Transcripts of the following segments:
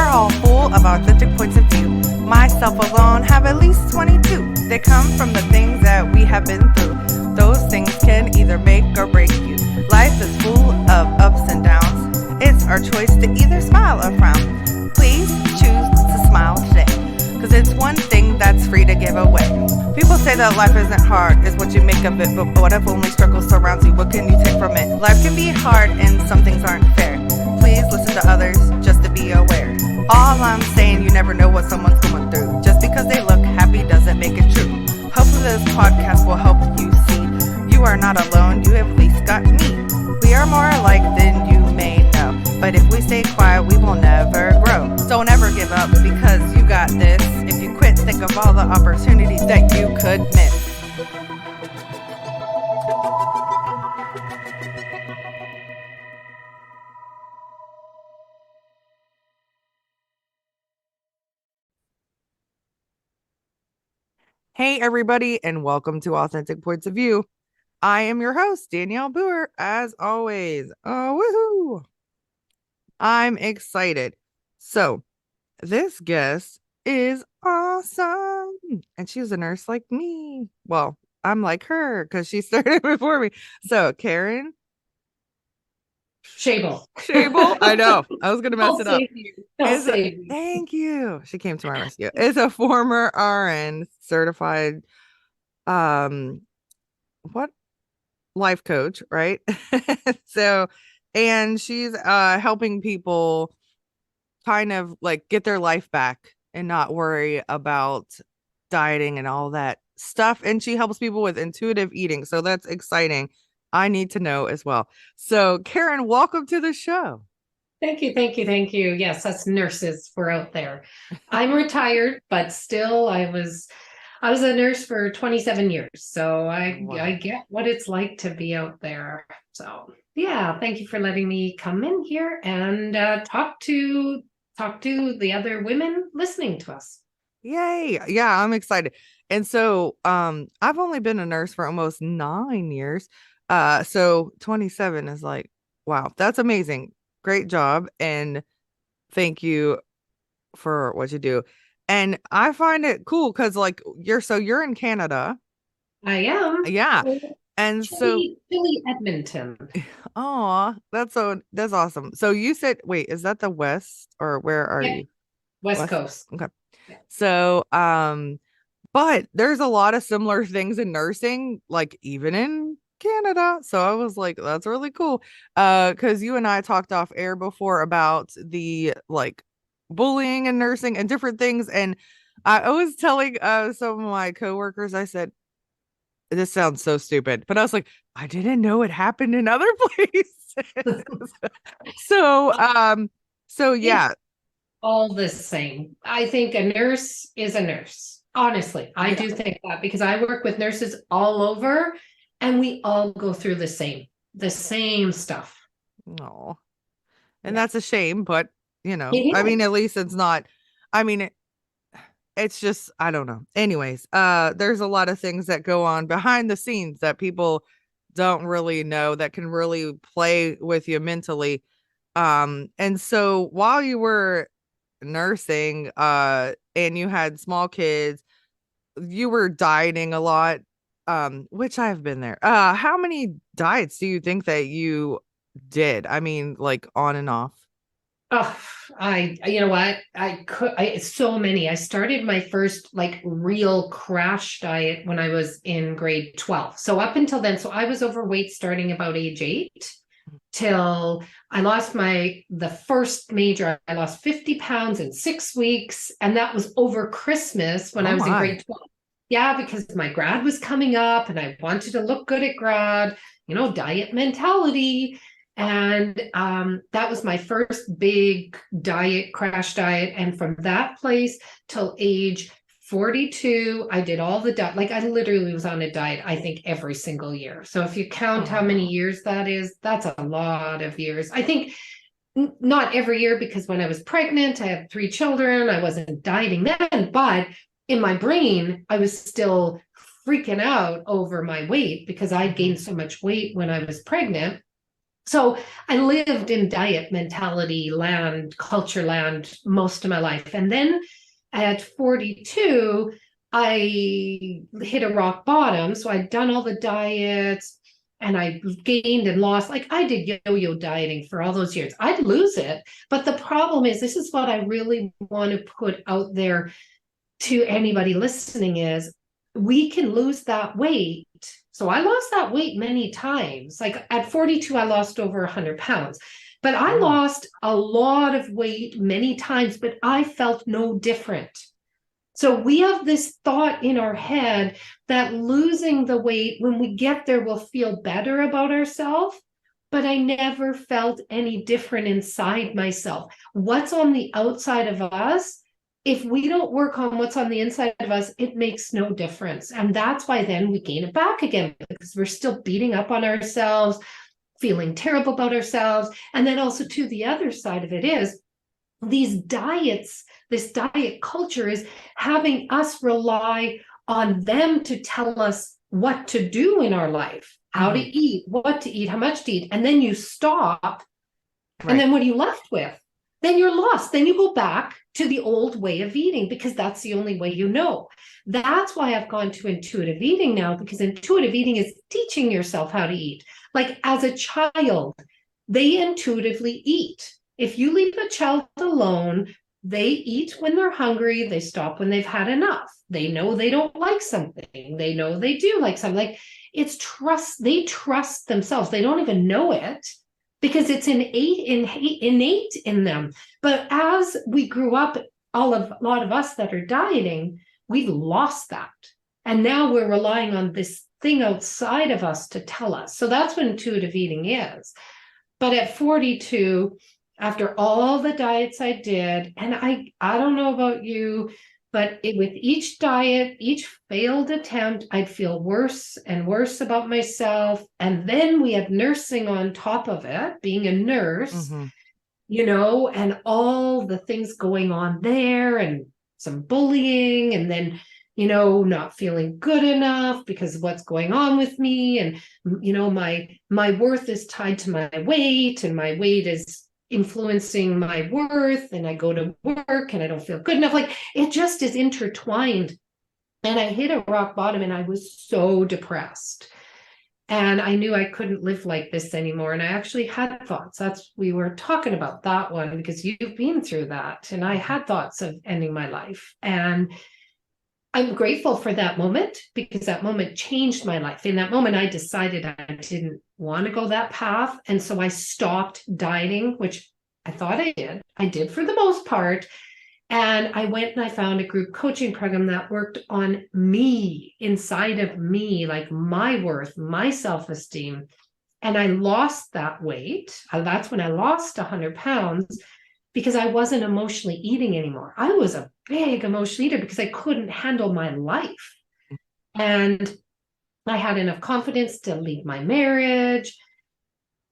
all full of authentic points of view. Myself alone have at least 22. They come from the things that we have been through. Those things can either make or break you. Life is full of ups and downs. It's our choice to either smile or frown. Please choose to smile today, because it's one thing that's free to give away. People say that life isn't hard, it's what you make of it. But what if only struggle surrounds you? What can you take from it? Life can be hard and some things aren't fair. Please listen to others just to be aware. All I'm saying, you never know what someone's going through. Just because they look happy doesn't make it true. Hopefully this podcast will help you see you are not alone, you at least got me. We are more alike than you may know, but if we stay quiet, we will never grow. Don't ever give up, because you got this. If you quit, think of all the opportunities that you could miss. Hey everybody, and welcome to Authentic Points of View. I am your host, Danielle Boer, as always. Oh, woohoo! I'm excited. So, this guest is awesome. And she's a nurse like me. Well, I'm like her because she started before me. So, Karen Schaible. I know. I was going to mess it up. Save you. Thank you. She came to my rescue. Is a former RN certified what life coach, right? So, and she's helping people kind of like get their life back and not worry about dieting and all that stuff. And she helps people with intuitive eating. So that's exciting. I need to know as well. So, Karen, welcome to the show. Thank you. Yes, us nurses, we're out there. I'm retired, but still I was a nurse for 27 years. So I get what it's like to be out there. So yeah, thank you for letting me come in here and talk to the other women listening to us. Yay. Yeah, I'm excited. And so I've only been a nurse for almost 9 years. So 27 is like, wow, that's amazing. Great job. And thank you for what you do. And I find it cool because like you're in Canada. I am. Yeah. And chilly Edmonton. Oh, that's awesome. So you said, wait, is that the West or where are you? West Coast. Okay. Yeah. So but there's a lot of similar things in nursing, like even in Canada. So I was like, that's really cool. Because you and I talked off air before about the like bullying and nursing and different things. And I was telling some of my coworkers, I said, this sounds so stupid, but I was like, I didn't know it happened in other places. So yeah. It's all the same. I think a nurse is a nurse. Honestly, I do think that because I work with nurses all over and we all go through the same stuff. Oh, and that's a shame, but I mean, at least it's not, I mean, it's just, I don't know. Anyways, there's a lot of things that go on behind the scenes that people don't really know that can really play with you mentally. And so while you were nursing, and you had small kids, you were dieting a lot, which I've been there. How many diets do you think that you did? I mean, like on and off. Oh, you know what? So many. I started my first like real crash diet when I was in grade 12. So up until then, so I was overweight starting about age 8 till I lost the first major. I lost 50 pounds in 6 weeks. And that was over Christmas when I was in grade 12. Yeah, because my grad was coming up and I wanted to look good at grad, diet mentality. And that was my first big crash diet. And from that place till age 42, I did all the diet. Like I literally was on a diet, I think every single year. So if you count how many years that is, that's a lot of years. I think not every year, because when I was pregnant, I had 3 children. I wasn't dieting then, but in my brain, I was still freaking out over my weight because I'd gained so much weight when I was pregnant. So I lived in diet mentality land, culture land most of my life. And then at 42, I hit a rock bottom. So I'd done all the diets and I gained and lost. Like I did yo-yo dieting for all those years. I'd lose it. But the problem is, this is what I really want to put out there to anybody listening is we can lose that weight. So I lost that weight many times. Like at 42, I lost over 100 pounds. But I lost a lot of weight many times, but I felt no different. So we have this thought in our head that losing the weight, when we get there, we'll feel better about ourselves. But I never felt any different inside myself. What's on the outside of us, if we don't work on what's on the inside of us, it makes no difference. And that's why then we gain it back again, because we're still beating up on ourselves, feeling terrible about ourselves. And then also to the other side of it is these diets, this diet culture is having us rely on them to tell us what to do in our life, how to eat, what to eat, how much to eat. And then you stop. And then what are you left with? Then you're lost. Then you go back to the old way of eating because that's the only way you know. That's why I've gone to intuitive eating now, because intuitive eating is teaching yourself how to eat. Like as a child, they intuitively eat. If you leave a child alone, they eat when they're hungry. They stop when they've had enough. They know they don't like something. They know they do like something. Like it's trust. They trust themselves. They don't even know it, because it's innate in them. But as we grew up, a lot of us that are dieting, we've lost that. And now we're relying on this thing outside of us to tell us. So that's what intuitive eating is. But at 42, after all the diets I did, and I don't know about you, but with each diet, each failed attempt, I'd feel worse and worse about myself. And then we had nursing on top of it, being a nurse, and all the things going on there and some bullying, and then, not feeling good enough because of what's going on with me. And, my worth is tied to my weight, and my weight is influencing my worth, and I go to work and I don't feel good enough. Like it just is intertwined. And I hit a rock bottom and I was so depressed. And I knew I couldn't live like this anymore. And I actually had thoughts. We were talking about that one because you've been through that. And I had thoughts of ending my life. And I'm grateful for that moment, because that moment changed my life. In that moment, I decided I didn't want to go that path. And so I stopped dieting, which I thought I did. I did for the most part. And I went and I found a group coaching program that worked on me, inside of me, like my worth, my self-esteem. And I lost that weight. That's when I lost 100 pounds, because I wasn't emotionally eating anymore. I was a big emotional eater because I couldn't handle my life. And I had enough confidence to leave my marriage.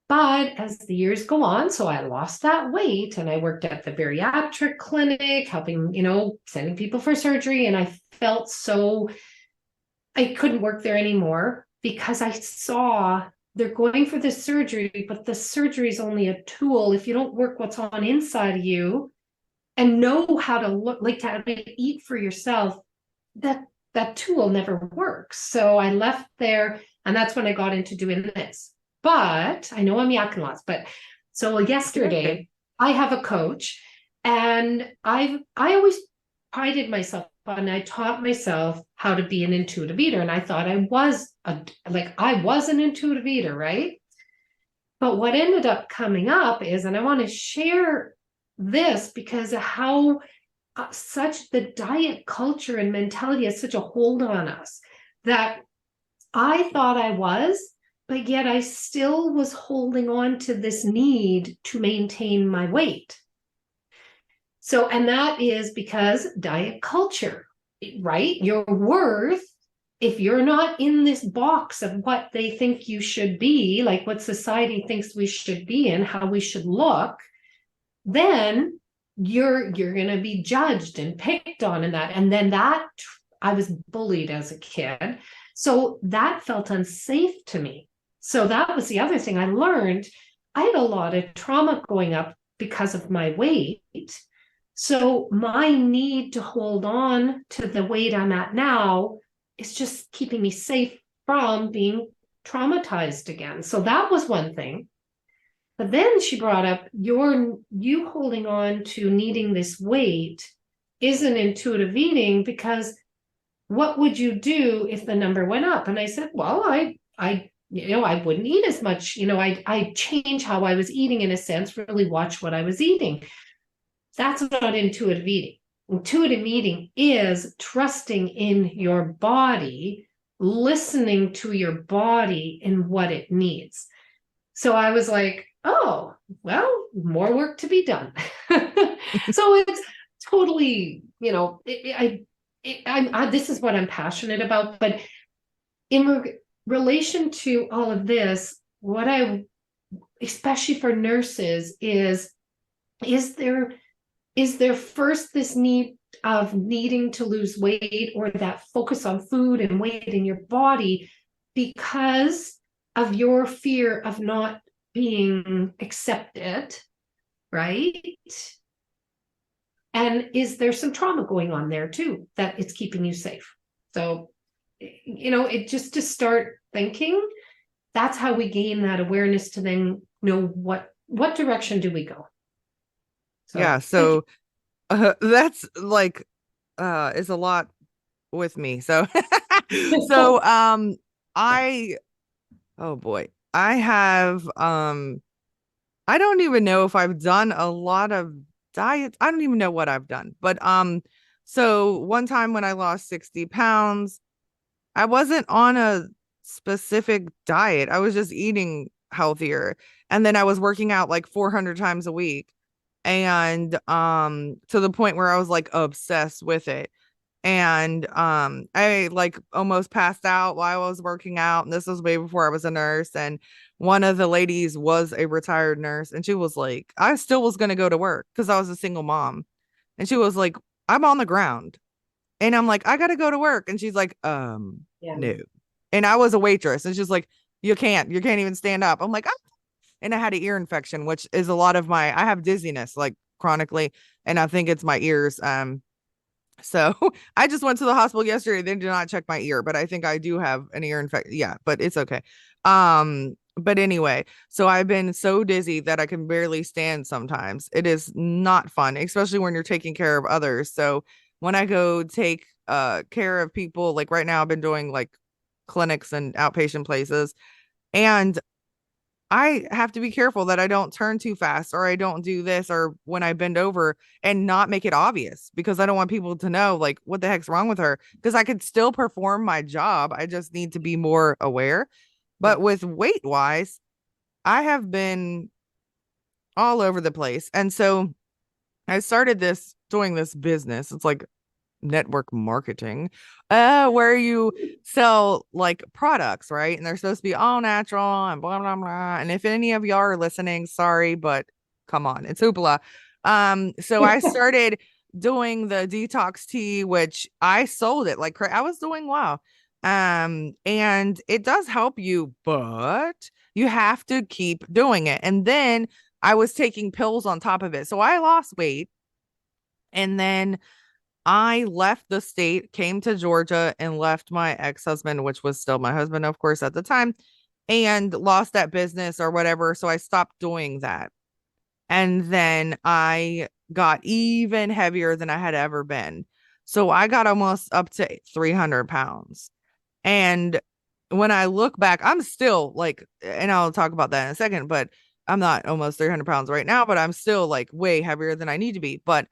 But as the years go on, so I lost that weight, and I worked at the bariatric clinic, helping, sending people for surgery. And I felt so, I couldn't work there anymore because I saw they're going for the surgery, but the surgery is only a tool. If you don't work what's on inside of you and know how to look, like to eat for yourself, that tool never works. So I left there, and that's when I got into doing this. But I know I'm yakking lots, but so yesterday I have a coach, and I always prided myself on, I taught myself how to be an intuitive eater. And I thought I was an intuitive eater, right? But what ended up coming up is, and I want to share this because of how such the diet culture and mentality has such a hold on us, that I thought I was, but yet I still was holding on to this need to maintain my weight. So, and that is because diet culture, right? Your worth, if you're not in this box of what they think you should be, like what society thinks we should be in, how we should look, then you're going to be judged and picked on in that. And then that, I was bullied as a kid. So that felt unsafe to me. So that was the other thing I learned. I had a lot of trauma going up because of my weight. So my need to hold on to the weight I'm at now is just keeping me safe from being traumatized again. So that was one thing. But then she brought up you holding on to needing this weight isn't intuitive eating, because what would you do if the number went up? And I said, well, I wouldn't eat as much. I change how I was eating, in a sense, really watch what I was eating. That's not intuitive eating. Intuitive eating is trusting in your body, listening to your body and what it needs. So I was like, oh, well, more work to be done. So it's totally, this is what I'm passionate about. But in relation to all of this, especially for nurses, is there first this need of needing to lose weight, or that focus on food and weight in your body because of your fear of not being accepted, right? And is there some trauma going on there too, that it's keeping you safe? So, it just to start thinking, that's how we gain that awareness to then know what direction do we go. Yeah, So so that's like is a lot with me. So so I oh boy. I have I don't even know if I've done a lot of diets. I don't even know what I've done. But so one time when I lost 60 pounds, I wasn't on a specific diet. I was just eating healthier. And then I was working out like 400 times a week. And to the point where I was like obsessed with it. And I like almost passed out while I was working out. And this was way before I was a nurse. And one of the ladies was a retired nurse. And she was like, I still was gonna go to work because I was a single mom. And she was like, I'm on the ground. And I'm like, I gotta go to work. And she's like, yeah. no. And I was a waitress. And she's like, you can't even stand up. I'm like, ah. And I had an ear infection, which is a lot of I have dizziness like chronically, and I think it's my ears. So I just went to the hospital yesterday. They did not check my ear, but I think I do have an ear infection. Yeah, but it's okay. But anyway, so I've been so dizzy that I can barely stand sometimes. It is not fun, especially when you're taking care of others. So when I go take care of people, like right now I've been doing like clinics and outpatient places, and I have to be careful that I don't turn too fast or I don't do this or when I bend over and not make it obvious, because I don't want people to know like what the heck's wrong with her, because I could still perform my job. I just need to be more aware. Yeah. But with weight wise, I have been all over the place. And so I started doing this business. It's like network marketing, where you sell like products, right? And they're supposed to be all natural and blah blah blah. And if any of y'all are listening, sorry, but come on, it's hoopla. So I started doing the detox tea, which I sold it like I was doing well. And it does help you, but you have to keep doing it. And then I was taking pills on top of it. So I lost weight, and then I left the state, came to Georgia, and left my ex-husband, which was still my husband, of course, at the time, and lost that business or whatever. So I stopped doing that. And then I got even heavier than I had ever been. So I got almost up to 300 pounds. And when I look back, I'm still like, and I'll talk about that in a second, but I'm not almost 300 pounds right now, but I'm still like way heavier than I need to be. But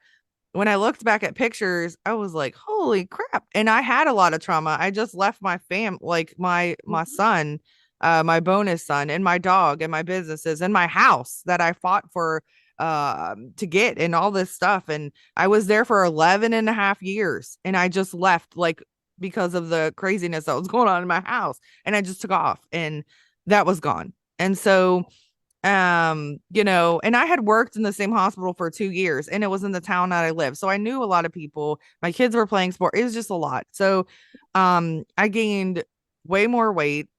when I looked back at pictures, I was like, holy crap. And I had a lot of trauma. I just left my like my son, my bonus son, and my dog and my businesses and my house that I fought for to get, and all this stuff. And I was there for 11 and a half years, and I just left like because of the craziness that was going on in my house. And I just took off, and that was gone. And so and I had worked in the same hospital for 2 years, and it was in the town that I lived, so I knew a lot of people. My kids were playing sport. It was just a lot. So I gained way more weight,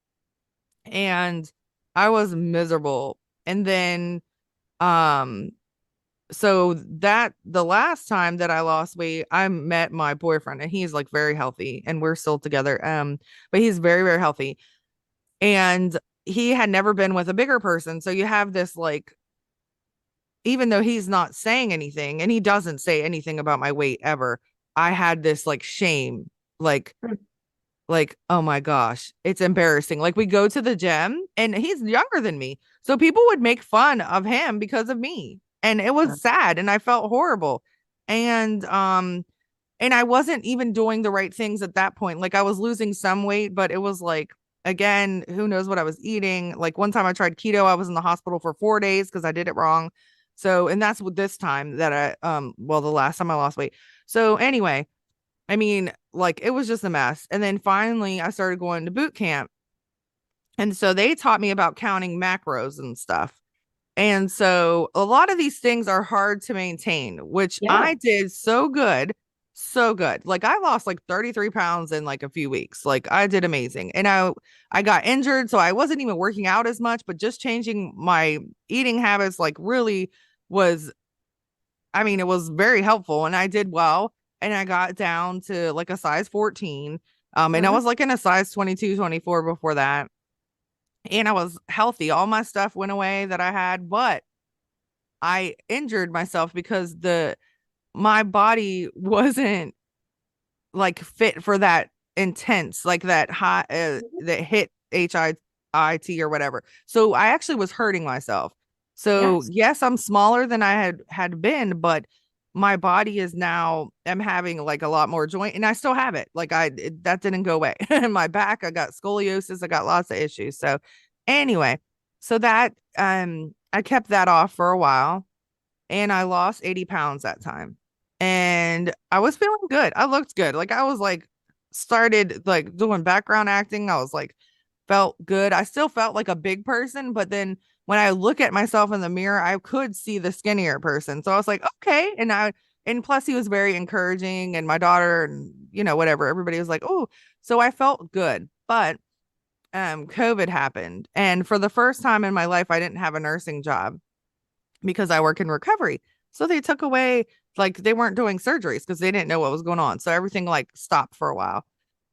and I was miserable And then, um, so that the last time that I lost weight, I met my boyfriend and he's like very healthy and we're still together. But he's very, very healthy. And he had never been with a bigger person. So you have this like, even though he's not saying anything and he doesn't say anything about my weight ever, I had this like shame, like, oh my gosh, it's embarrassing. Like we go to the gym and he's younger than me. So people would make fun of him because of me. And it was sad and I felt horrible. And and I wasn't even doing the right things at that point. Like I was losing some weight, but it was like again, who knows what I was eating. Like one time I tried keto, I was in the hospital for 4 days because I did it wrong. So, and that's what this time that well, the last time I lost weight. So anyway, I mean, like it was just a mess. And then finally I started going to boot camp. And so they taught me about counting macros and stuff. And so a lot of these things are hard to maintain, which Yeah. I did so good, so good. Like I lost like 33 pounds in like a few weeks. Like I did amazing. And I got injured, so I wasn't even working out as much, but just changing my eating habits like really was, I mean, it was very helpful and I did well. And I got down to like a size 14. And I Mhm. was like in a size 22, 24 before that. And I was healthy. All my stuff went away that I had, but I injured myself because the my body wasn't like fit for that intense, like that high that hit HIIT or whatever. So I actually was hurting myself. So Yes. yes, I'm smaller than I had been, but my body is now I'm having like a lot more joint and I still have it. Like that didn't go away. In my back, I got scoliosis, I got lots of issues. So anyway, so that I kept that off for a while and I lost 80 pounds that time. And I was feeling good. I looked good. Like I was like started like doing background acting. I was like felt good. I still felt like a big person, but then when I look at myself in the mirror, I could see the skinnier person. So I was like, okay. And plus he was very encouraging and my daughter and whatever, everybody was like, "Oh." So I felt good. But COVID happened and for the first time in my life I didn't have a nursing job because I work in recovery. So they took away, like, they weren't doing surgeries because they didn't know what was going on. So everything like stopped for a while.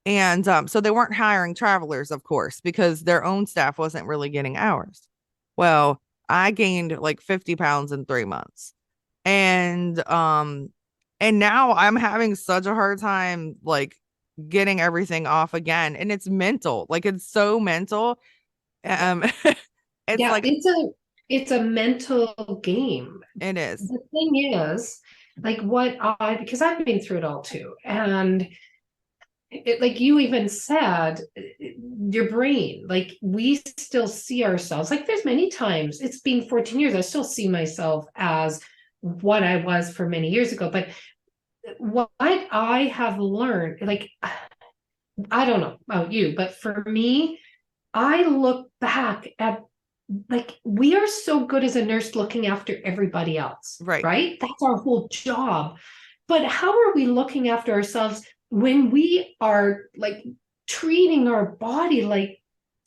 And so they weren't hiring travelers, of course, because their own staff wasn't really getting hours. Well, I gained like 50 pounds in 3 months. And now I'm having such a hard time like getting everything off again. And it's mental. Like it's so mental. Um it's Yeah, like it's a mental game. it is. The thing is, like because I've been through it all too. And like you even said, your brain, like we still see ourselves. Like there's many times, it's been 14 years, I still see myself as what I was for many years ago. But what I have learned, like, I don't know about you, but for me, I look back at like we are so good as a nurse looking after everybody else, Right. right? That's our whole job. But how are we looking after ourselves when we are like treating our body like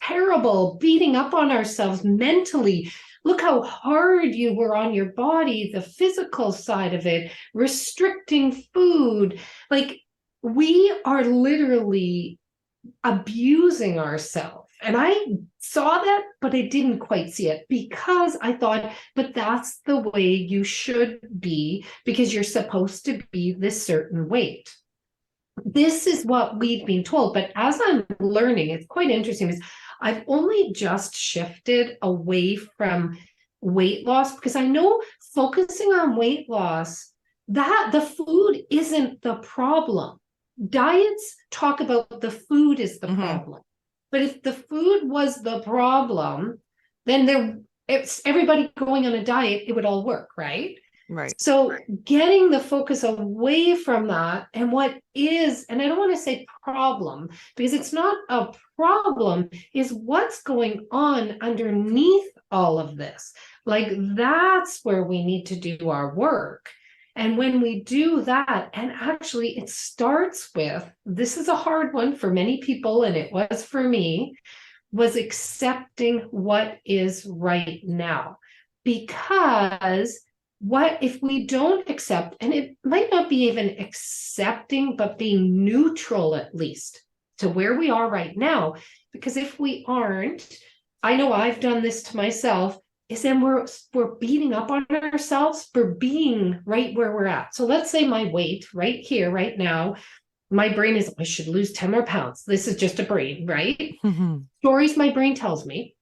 terrible, beating up on ourselves mentally? Look how hard you were on your body, the physical side of it, restricting food. Like we are literally abusing ourselves. And I saw that, but I didn't quite see it because I thought, but that's the way you should be because you're supposed to be this certain weight. This is what we've been told. But as I'm learning, it's quite interesting because I've only just shifted away from weight loss because I know focusing on weight loss, that the food isn't the problem. Diets talk about the food is the Mm-hmm. problem. But if the food was the problem, then it's everybody going on a diet, it would all work, right? Right. So getting the focus away from that and what is, and I don't want to say problem because it's not a problem, is what's going on underneath all of this. Like that's where we need to do our work. And when we do that, and actually it starts with, this is a hard one for many people, and it was for me, was accepting what is right now. Because what if we don't accept, and it might not be even accepting, but being neutral at least to where we are right now. Because if we aren't, I know I've done this to myself, is then we're beating up on ourselves for being right where we're at. So let's say my weight right here, right now, my brain is, I should lose 10 more pounds. This is just a brain, right? Stories my brain tells me.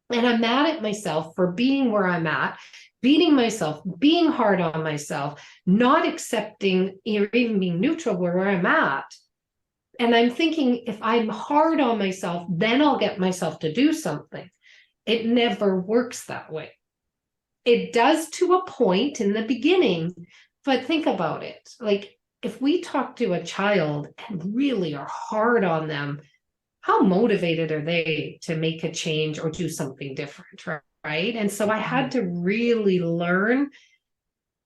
And I'm mad at myself for being where I'm at, beating myself, being hard on myself, not accepting or even being neutral where I'm at. And I'm thinking, if I'm hard on myself, then I'll get myself to do something. It never works that way. It does to a point in the beginning, but think about it. Like, if we talk to a child and really are hard on them, how motivated are they to make a change or do something different, right? And so I had to really learn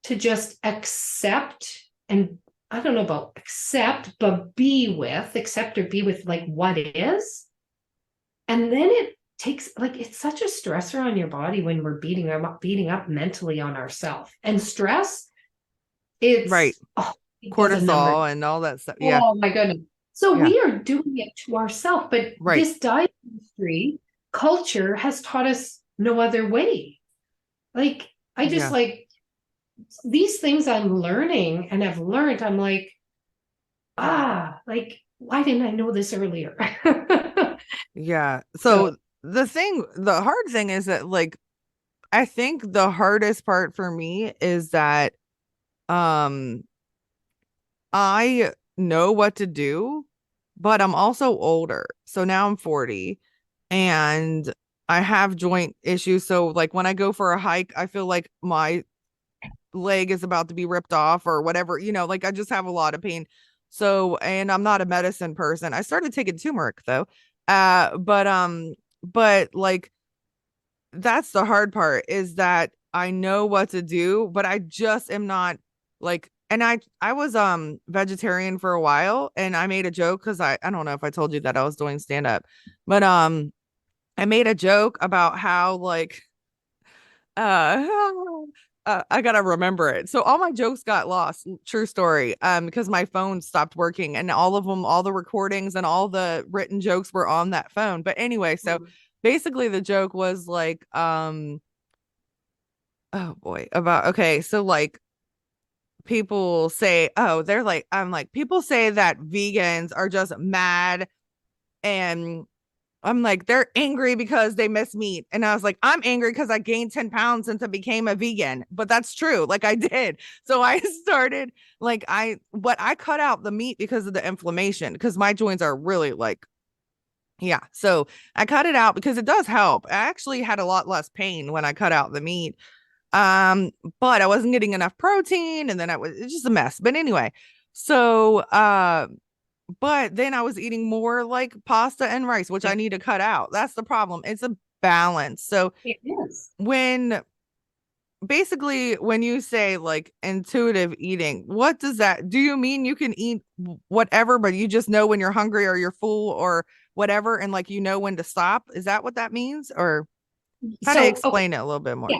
to just accept, and I don't know about accept, but accept or be with like what is. And then it takes, like, it's such a stressor on your body when we're beating up mentally on ourselves. And stress, it's Right. it does a number. Cortisol and all that stuff. Yeah. Oh my goodness. So Yeah. we are doing it to ourselves, but Right. this diet industry culture has taught us no other way. Like, I just Yeah. like these things I'm learning and have learned, I'm like, like, why didn't I know this earlier? Yeah. So the hard thing is that, like, I think the hardest part for me is that um I know what to do, but I'm also older. So now I'm 40 and I have joint issues. So like when I go for a hike, I feel like my leg is about to be ripped off or whatever, like I just have a lot of pain. So, and I'm not a medicine person. I started taking turmeric though. But like that's the hard part, is that I know what to do, but I just am not like, and I was vegetarian for a while, and I made a joke because I don't know if I told you that I was doing stand up, but I made a joke about how like uh I gotta remember it. So all my jokes got lost. True story. Because my phone stopped working, and all of them, all the recordings and all the written jokes were on that phone. But anyway, so basically the joke was like, oh boy, about okay, so like people say, oh, they're like, I'm like, people say that vegans are just mad, and I'm like, they're angry because they miss meat. And I was like, I'm angry because I gained 10 pounds since I became a vegan. But that's true. Like I did. So I started like I cut out the meat because of the inflammation, because my joints are really like, yeah. So I cut it out because it does help. I actually had a lot less pain when I cut out the meat. But I wasn't getting enough protein, and then it's just a mess. But anyway, so but then I was eating more like pasta and rice, which I need to cut out. That's the problem. It's a balance. So It is. basically when you say like intuitive eating, what does that do? You mean you can eat whatever, but you just know when you're hungry or you're full or whatever, and like when to stop? Is that what that means? Or how to explain it a little bit more? Yeah.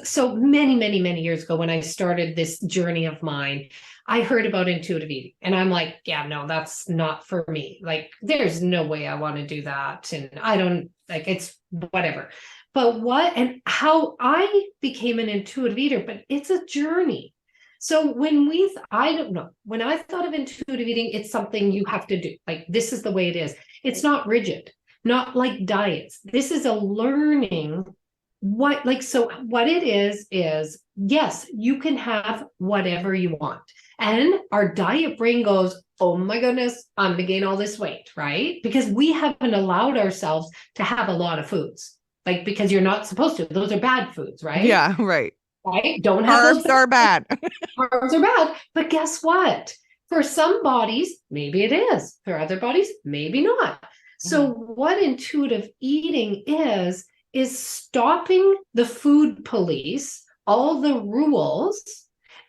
So many, many, many years ago when I started this journey of mine, I heard about intuitive eating, and I'm like, yeah, no, that's not for me. Like, there's no way I want to do that. And I don't like, it's whatever. But what and how I became an intuitive eater, but it's a journey. So I don't know, when I thought of intuitive eating, it's something you have to do. Like, this is the way it is. It's not rigid, not like diets. This is a learning what it is yes, you can have whatever you want. And our diet brain goes, oh my goodness, I'm gonna gain all this weight, right? Because we haven't allowed ourselves to have a lot of foods, like, because you're not supposed to. Those are bad foods, right? Yeah, right. Don't have Carbs are bad. Carbs are bad. But guess what? For some bodies, maybe it is. For other bodies, maybe not. So what intuitive eating is stopping the food police, all the rules.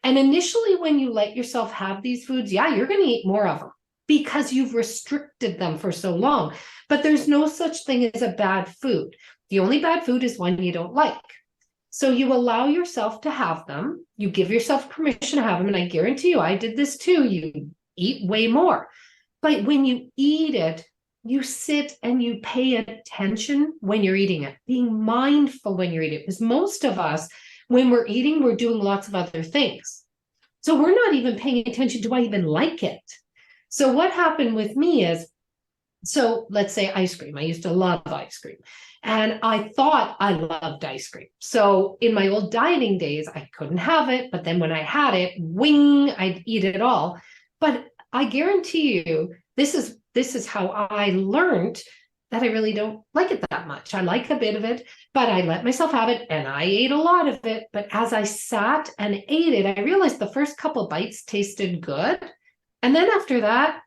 And initially, when you let yourself have these foods, yeah, you're going to eat more of them. because you've restricted them for so long. But there's no such thing as a bad food. The only bad food is one you don't like. So you allow yourself to have them. You give yourself permission to have them. And I guarantee you, I did this too. You eat way more. But when you eat it, you sit and you pay attention when you're eating it, being mindful when you're eating it. Because most of us, when we're eating, we're doing lots of other things. So we're not even paying attention. Do I even like it? So what happened with me is, so let's say ice cream. I used to love ice cream. And I thought I loved ice cream. So in my old dieting days, I couldn't have it. But then when I had it, wing, I'd eat it all. But I guarantee you, this is how I learned that I really don't like it that much. I like a bit of it, but I let myself have it and I ate a lot of it. But as I sat and ate it, I realized the first couple bites tasted good. And then after that,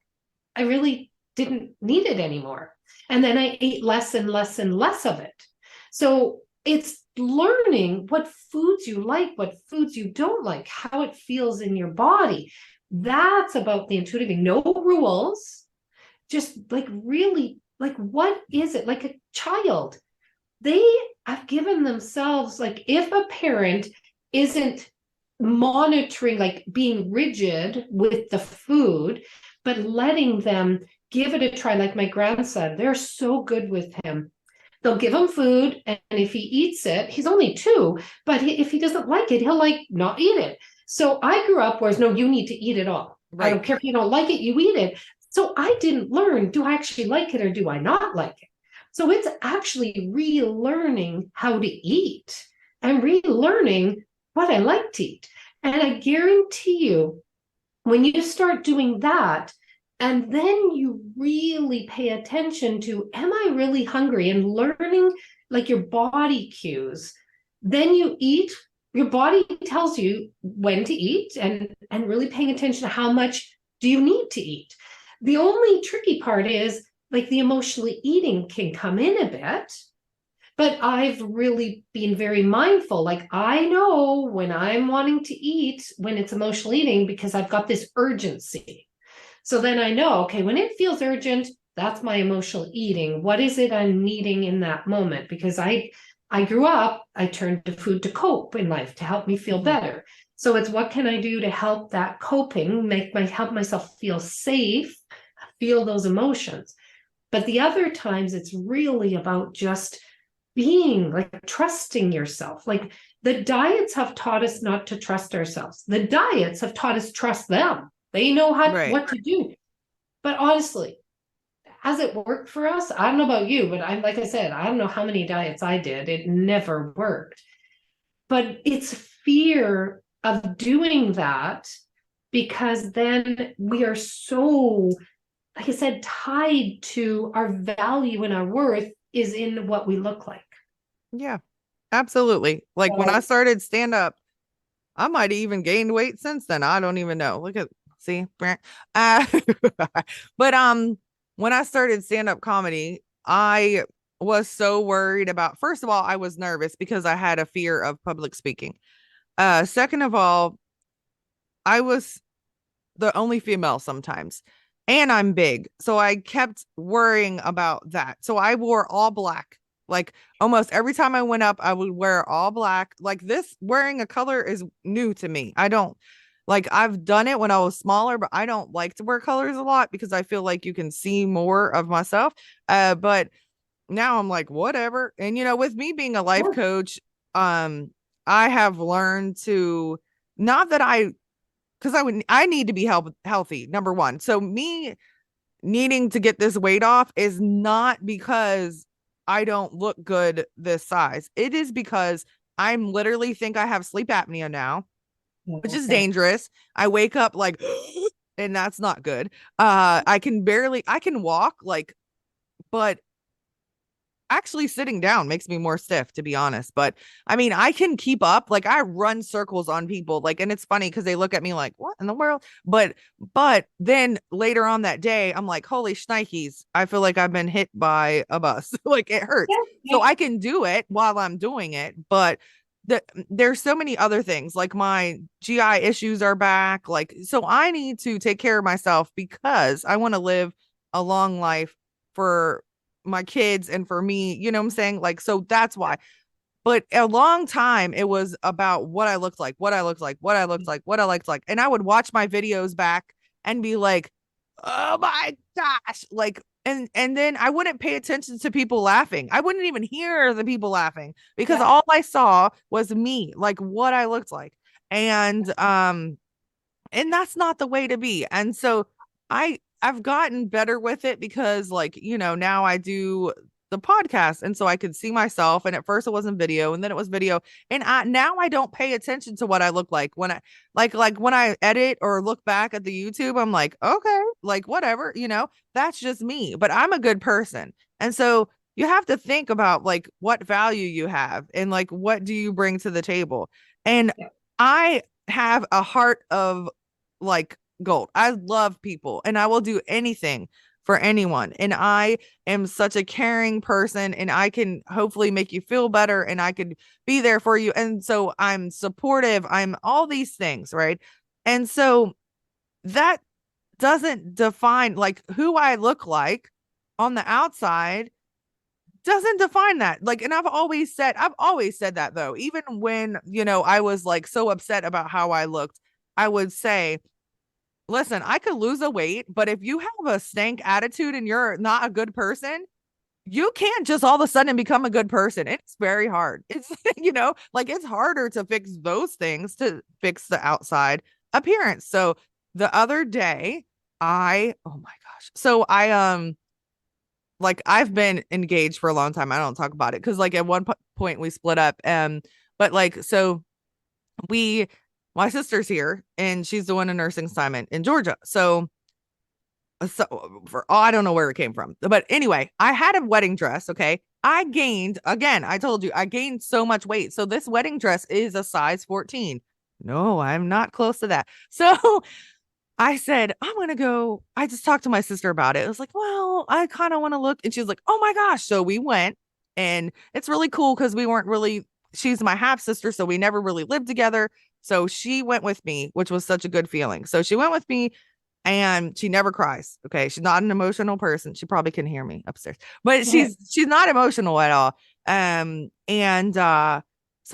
I really didn't need it anymore. And then I ate less and less and less of it. So it's learning what foods you like, what foods you don't like, how it feels in your body. That's about the intuitive thing. No rules, just like really, like, what is it? Like a child, they have given themselves, like, if a parent isn't monitoring, like being rigid with the food, but letting them give it a try. Like my grandson, they're so good with him. They'll give him food, and if he eats it, he's only 2, but if he doesn't like it, he'll like not eat it. So I grew up where no, you need to eat it all. Right. I don't care if you don't like it, you eat it. So I didn't learn, do I actually like it or do I not like it? So it's actually relearning how to eat and relearning what I like to eat. And I guarantee you, when you start doing that, and then you really pay attention to, am I really hungry? And learning like your body cues, then you eat, your body tells you when to eat, and really paying attention to how much do you need to eat. The only tricky part is like the emotionally eating can come in a bit, but I've really been very mindful. Like I know when I'm wanting to eat, when it's emotional eating, because I've got this urgency. So then I know, okay, when it feels urgent, that's my emotional eating. What is it I'm needing in that moment? Because I grew up, I turned to food to cope in life, to help me feel better. So it's what can I do to help that coping, help myself feel safe, feel those emotions. But the other times it's really about just being like trusting yourself. Like the diets have taught us not to trust ourselves. The diets have taught us trust them. They know what to do. But honestly, has it worked for us? I don't know about you, but I'm like I said, I don't know how many diets I did. It never worked. But it's fear of doing that, because then we are so, like I said, tied to our value and our worth is in what we look like. Yeah, absolutely. Like when I started stand up, I might have even gained weight since then. I don't even know. Look at, see, uh, but when I started stand up comedy, I was so worried about, first of all, I was nervous because I had a fear of public speaking. Second of all, I was the only female sometimes, and I'm big. So I kept worrying about that. So I wore all black. Like almost every time I went up, I would wear all black. Like this, wearing a color is new to me. I don't like, I've done it when I was smaller, but I don't like to wear colors a lot because I feel like you can see more of myself. But now I'm like, whatever. And with me being a life coach, I have learned to, not that because I need to be healthy, number one. So me needing to get this weight off is not because I don't look good this size. It is because I'm literally think I have sleep apnea now, which is dangerous. I wake up like, and that's not good. I can walk like, but actually sitting down makes me more stiff, to be honest. But I mean, I can keep up. Like I run circles on people, like, and it's funny because they look at me like, what in the world? But then later on that day, I'm like, holy shnikes, I feel like I've been hit by a bus. Like it hurts. So I can do it while I'm doing it, but there's so many other things, like my GI issues are back. Like, so I need to take care of myself because I want to live a long life for my kids and for me. You know what I'm saying? Like, so that's why. But a long time it was about what I looked like, what I looked like, what I looked like, what I looked like. And I would watch my videos back and be like, oh my gosh. Like, and then I wouldn't pay attention to people laughing. I wouldn't even hear the people laughing because Yeah. all I saw was me, like what I looked like. And that's not the way to be. And so I've gotten better with it because, like, now I do the podcast, and so I could see myself, and at first it wasn't video and then it was video, and now I don't pay attention to what I look like when I like when I edit or look back at the YouTube. I'm like, okay, like whatever, that's just me, but I'm a good person. And so you have to think about like what value you have and like what do you bring to the table. And Yeah. I have a heart of like gold. I love people and I will do anything for anyone. And I am such a caring person and I can hopefully make you feel better and I could be there for you. And so I'm supportive. I'm all these things, right? And so that doesn't define like who I look like on the outside doesn't define that. Like, and I've always said that though, even when, I was like so upset about how I looked, I would say, listen, I could lose a weight, but if you have a stank attitude and you're not a good person, you can't just all of a sudden become a good person. It's very hard. It's, like it's harder to fix those things to fix the outside appearance. So the other day, oh my gosh. So like I've been engaged for a long time. I don't talk about it because like at one point we split up. But like, so we, my sister's here and she's the one in nursing assignment in Georgia. So for I don't know where it came from, but anyway, I had a wedding dress. Okay, I gained again. I told you I gained so much weight. So this wedding dress is a size 14. No, I'm not close to that. So I said, I'm gonna go. I just talked to my sister about it. I was like, well, I kind of want to look, and she was like, oh my gosh. So we went, and it's really cool because we weren't really. She's my half sister, so we never really lived together. So she went with me, which was such a good feeling. So she went with me and she never cries. Okay. She's not an emotional person. She probably can hear me upstairs, but Yeah. she's not emotional at all. And so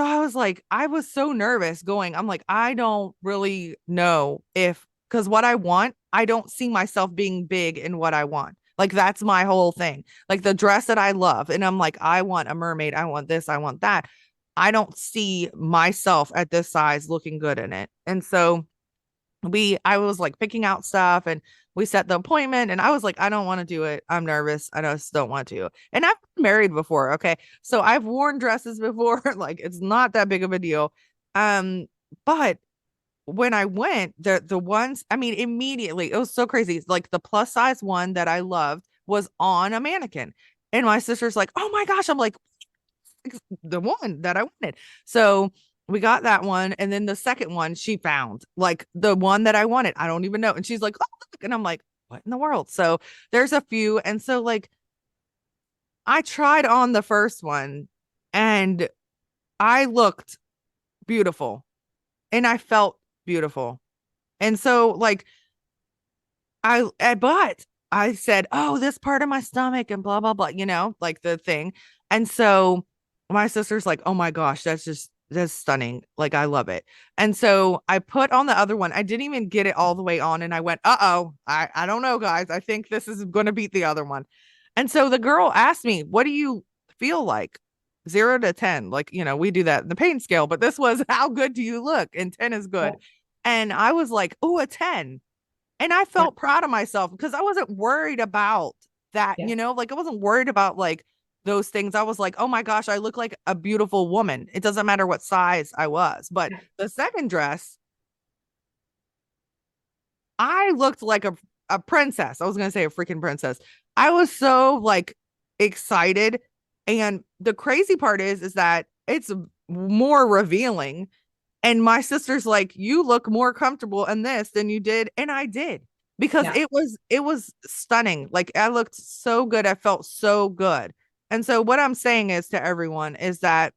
I was like, I was so nervous going. I'm like, I don't really know if because what I want, I don't see myself being big in what I want. Like that's my whole thing. Like the dress that I love. And I'm like, I want a mermaid. I want this. I want that. I don't see myself at this size looking good in it. And so I was like picking out stuff and we set the appointment and I was like, I don't want to do it. I'm nervous. I just don't want to. And I've been married before. Okay. So I've worn dresses before. Like it's not that big of a deal. But when I went, the ones, I mean, immediately it was so crazy. Like the plus size one that I loved was on a mannequin. And my sister's like, oh my gosh. I'm like, the one that I wanted. So we got that one. And then the second one she found, like the one that I wanted. I don't even know. And she's like, oh, look. And I'm like, what in the world? So there's a few. And so, like, I tried on the first one and I looked beautiful and I felt beautiful. And so, like, but I said, oh, this part of my stomach and blah, blah, blah, like the thing. And so my sister's like, oh my gosh, that's stunning. Like, I love it. And so I put on the other one. I didn't even get it all the way on. And I went, uh-oh, I don't know, guys. I think this is going to beat the other one. And so the girl asked me, what do you feel like? 0 to 10. Like, we do that in the pain scale, but this was how good do you look? And 10 is Yeah. good. And I was like, oh, a 10. And I Yeah. felt proud of myself because I wasn't worried about that, Yeah. like I wasn't worried about like those things. I was like, oh my gosh, I look like a beautiful woman. It doesn't matter what size I was. But Yeah. the second dress, I looked like a princess. I was going to say a freaking princess. I was so like excited. And the crazy part is that it's more revealing. And my sister's like, you look more comfortable in this than you did. And I did because Yeah. it was stunning. Like I looked so good. I felt so good. And so what I'm saying is to everyone is that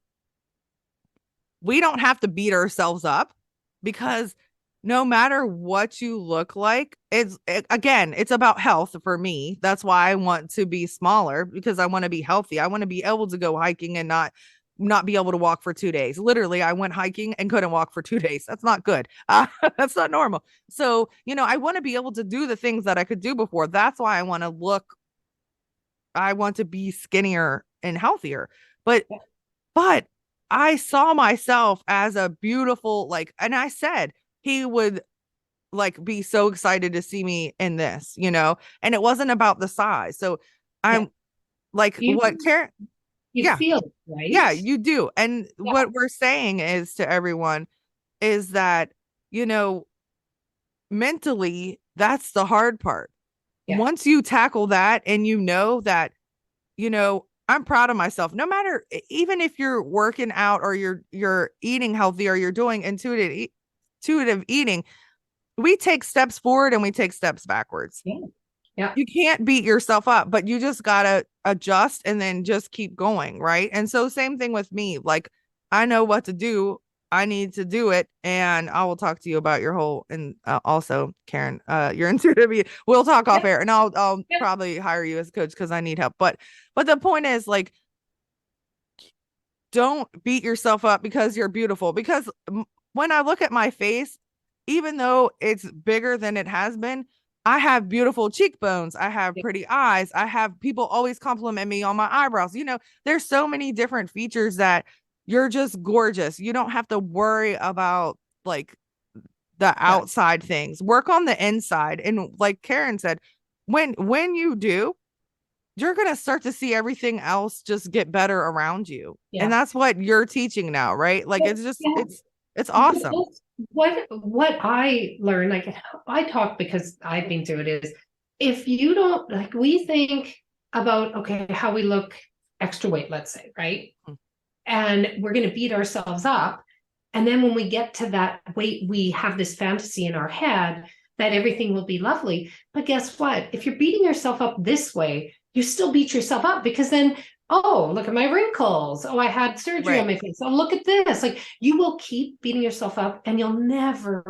we don't have to beat ourselves up, because no matter what you look like, again, it's about health for me. That's why I want to be smaller, because I want to be healthy. I want to be able to go hiking and not be able to walk for 2 days. Literally, I went hiking and couldn't walk for 2 days. That's not good. That's not normal. So, I want to be able to do the things that I could do before. That's why I want to be skinnier and healthier. But I saw myself as a beautiful, like, and I said he would like be so excited to see me in this, and it wasn't about the size. So Yeah. I'm like, You what Karen, you yeah, feel it, right? yeah, you do. And Yeah. what we're saying is to everyone is that, you know, mentally, that's the hard part. Yeah. Once you tackle that and that, I'm proud of myself, no matter, even if you're working out or you're eating healthy or you're doing intuitive eating, we take steps forward and we take steps backwards. Yeah. Yeah. You can't beat yourself up, but you just got to adjust and then just keep going. Right. And so, same thing with me. Like, I know what to do. I need to do it. And I will talk to you about your whole, and also, Karen, your intuitive. We'll talk off Yeah. air, and I'll Yeah. probably hire you as a coach because I need help. But the point is, like, don't beat yourself up because you're beautiful. Because when I look at my face, even though it's bigger than it has been, I have beautiful cheekbones. I have pretty eyes. I have people always compliment me on my eyebrows. There's so many different features that you're just gorgeous. You don't have to worry about like the Yeah. outside things. Work on the inside. And like Karen said, when you do, you're going to start to see everything else just get better around you. And Yeah. that's what you're teaching now, right? Like, it's just, Yeah. it's awesome. What I learned, like I talk because I've been through it, is if you don't, like, we think about, okay, how we look extra weight, let's say, right? And we're going to beat ourselves up. And then when we get to that weight, we have this fantasy in our head that everything will be lovely. But guess what? If you're beating yourself up this way, you still beat yourself up, because then, oh, look at my wrinkles. Oh, I had surgery on my face. Oh, look at this. Like, you will keep beating yourself up and you will never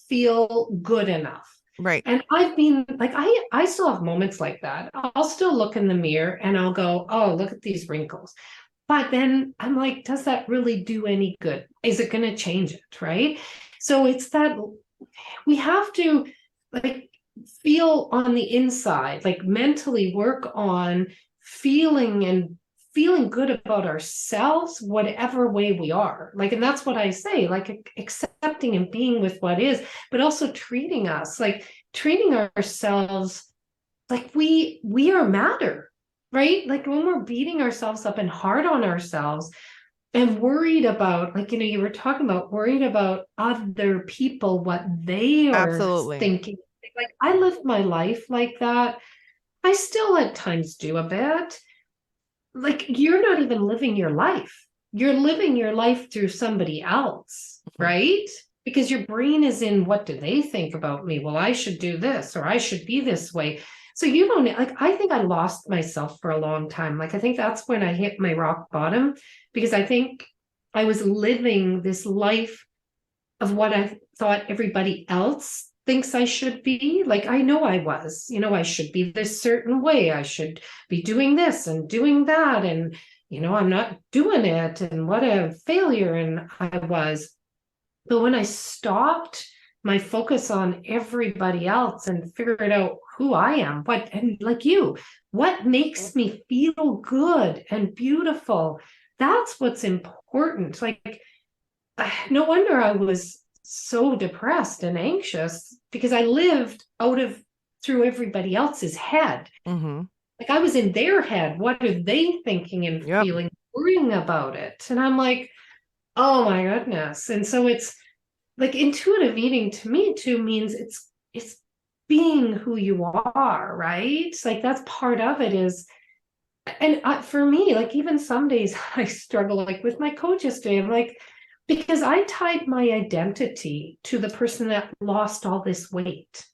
feel good enough. Right. And I've been like, I still have moments like that. I'll still look in the mirror and I'll go, oh, look at these wrinkles. But then I'm like, does that really do any good? Is it going to change it? Right. So it's that we have to, like, feel on the inside, like mentally work on feeling good about ourselves, whatever way we are. Like, and that's what I say, like accepting and being with what is, but also treating ourselves like we are matter, right? Like when we're beating ourselves up and hard on ourselves and worried about, like, you were talking about worried about other people, what they are Absolutely. thinking. Like, I lived my life like that. I still at times do a bit. Like, you're not even living your life. You're living your life through somebody else, right? Because your brain is in, what do they think about me? Well, I should do this, or I should be this way. So you don't, like, I think I lost myself for a long time. Like, I think that's when I hit my rock bottom, because I think I was living this life of what I thought everybody else thinks I should be. Like, I know I was, I should be this certain way. I should be doing this and doing that. And, I'm not doing it. And what a failure. And I was. But when I stopped my focus on everybody else and figured out who I am, and like what makes me feel good and beautiful, that's what's important. Like, no wonder I was so depressed and anxious, because I lived through everybody else's head. Like, I was in their head. What are they thinking and feeling, worrying about it? And I'm like, oh my goodness. And so it's like, intuitive eating to me too means it's being who you are, right? Like, that's part of it is. And for me, like, even some days I struggle, like with my coach yesterday, I'm like, because I tied my identity to the person that lost all this weight.